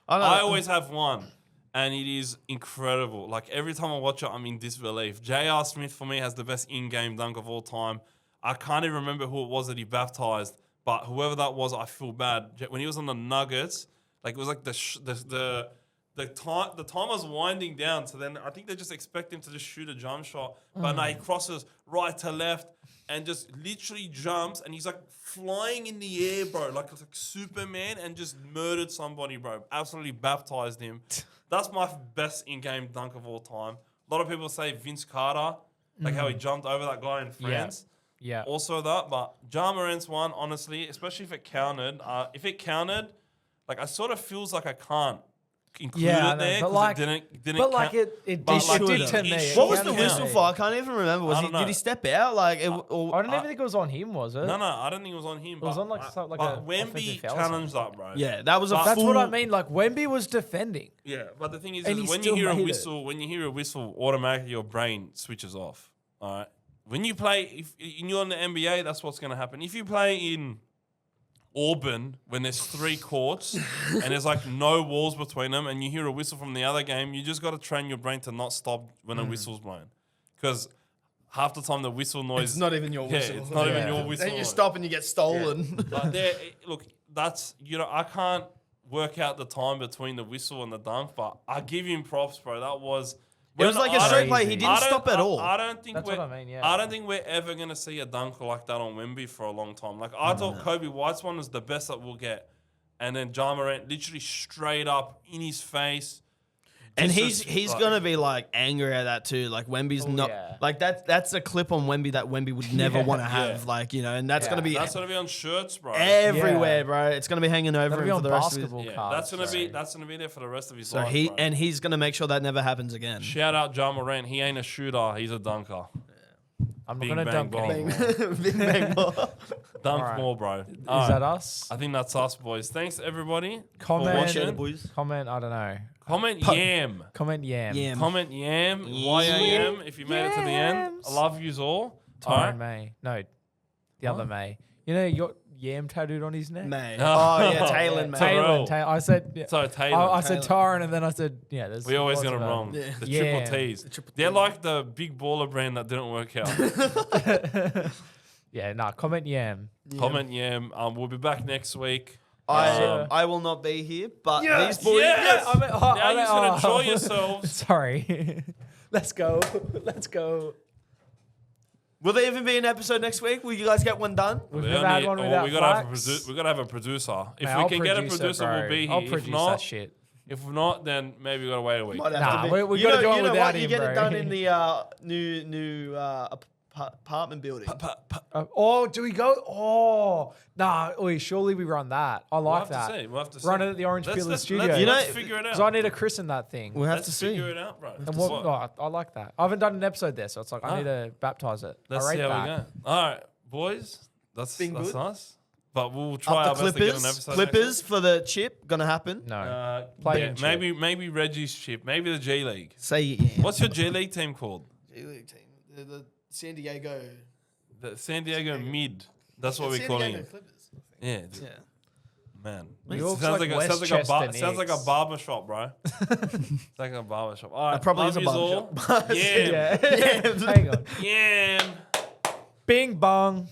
I always have one, and it is incredible. Like, every time I watch it, I'm in disbelief. J.R. Smith, for me, has the best in-game dunk of all time. I can't even remember who it was that he baptized, but whoever that was, I feel bad. When he was on the Nuggets, like, it was like the time was winding down, so then I think they just expect him to just shoot a jump shot. But no, he crosses right to left and just literally jumps, and he's like flying in the air, bro, like Superman, and just murdered somebody, bro. Absolutely baptized him. That's my best in-game dunk of all time. A lot of people say Vince Carter, like how he jumped over that guy in France. Yeah. Also that, but Ja Morant's one, honestly, especially if it counted. Like, I sort of feels like I can't include it there because like, it didn't But like count. it But did like, to it me. should What was the count. whistle for? I can't even remember. I don't know. Did he step out? Like, I don't even think it was on him, was it? No, I don't think it was on him. It was on, like, something like a Wemby offensive foul or challenged that, bro. yeah, that was a That's full. what I mean. Like Wemby was defending. Yeah, but the thing is And he when you still hear a made it. whistle, automatically your brain switches off. All right. When you play, if you're in the NBA, that's what's going to happen. If you play in Auburn when there's 3 courts and there's like no walls between them, and you hear a whistle from the other game, you just got to train your brain to not stop when a whistle's blown, because half the time the whistle noise. It's not even your whistle. Yeah, it's not even your whistle. Then you noise. stop and you get stolen. But look, that's, I can't work out the time between the whistle and the dunk, but I give him props, bro. That was. It was like a straight play. He didn't stop at all. I don't think That's we're. what I mean, yeah. I don't think we're ever gonna see a dunk like that on Wemby for a long time. Like, I thought Kobe White's one was the best that we'll get, and then Ja Morant literally straight up in his face. And Just he's gonna be like angry at that too. Like Wemby's not yeah. like that's a clip on Wemby that Wemby would never want to have. Yeah. Like, and that's gonna be That's gonna be on shirts, bro. everywhere, Yeah. bro. It's gonna be hanging over That'll him be for on the rest of his. basketball Yeah, cards. that's gonna be there for the rest of his So life. Bro. he's gonna make sure that never happens again. Shout out Ja Morant. He ain't a shooter. He's a dunker. I'm not Bing, gonna bang, dunk bong. anymore. Big bang ball. Dunk Alright. more, bro. Is that us? I think that's us, boys. Thanks, everybody, Comment. for Watch it, watching. boys. Comment. I don't know. Comment yam. Comment yam. Yam. Comment yam. YAM if you made it to the end. I Yams. love yous all. Tyron May. No, the other May. You know, you got yam tattooed on his neck. May. Oh, Oh yeah, Taylor. yeah. May. Terrell. Taylor. I said. Yeah. So Taylor. I said Taylor. Tyron, and then I said, yeah. There's We always lots get them of wrong. Yeah. The Yeah. triple T's. triple They're T. like the big baller brand that didn't work out. Yeah, nah. Comment yam. Comment yam. We'll be back next week. I will not be here, but these boys. Yes. I mean, Now you can enjoy yourselves. Sorry. Let's go. Let's go. Will there even be an episode next week? Will you guys get one done? We've never had one without we gotta flax. we gotta have a producer. If Mate, we I'll can get a produce it, producer, bro. we'll be here. I'll If produce that not, shit. if not, then maybe we gotta wait a week. Might have Nah, to be. we You gotta know- do it you know without what? him, You get bro. it done in the new apartment building. Oh, do we go? Oh, nah. Surely we run that. I We'll like have that. to see. We'll have to see. Run it at the Orange Pillar Studio. Let's, You know- let's figure it out. Because I need to christen that thing. We'll have Let's to see. figure it out, bro. And I like that. I haven't done an episode there, so it's like I need to baptize it. Let's I rate see how that. we go. All right, boys. That's Been good. nice. But we'll try our Up the best to get an Clippers. episode. Clippers for the chip. Gonna happen. No. Play Playing chip. maybe Reggie's chip. Maybe the G League. Say yeah. What's your G League team called? G-League team. The San Diego. The San Diego Mid. That's what we're calling it. Clippers. Yeah, Yeah. man. New It York's sounds like like a Westchester sounds like a Knicks. barber shop, bro. It's like a barber shop. All right, That probably love is a yous barber all. shop. Yeah. Yeah. Hang on. Yeah. Bing bong.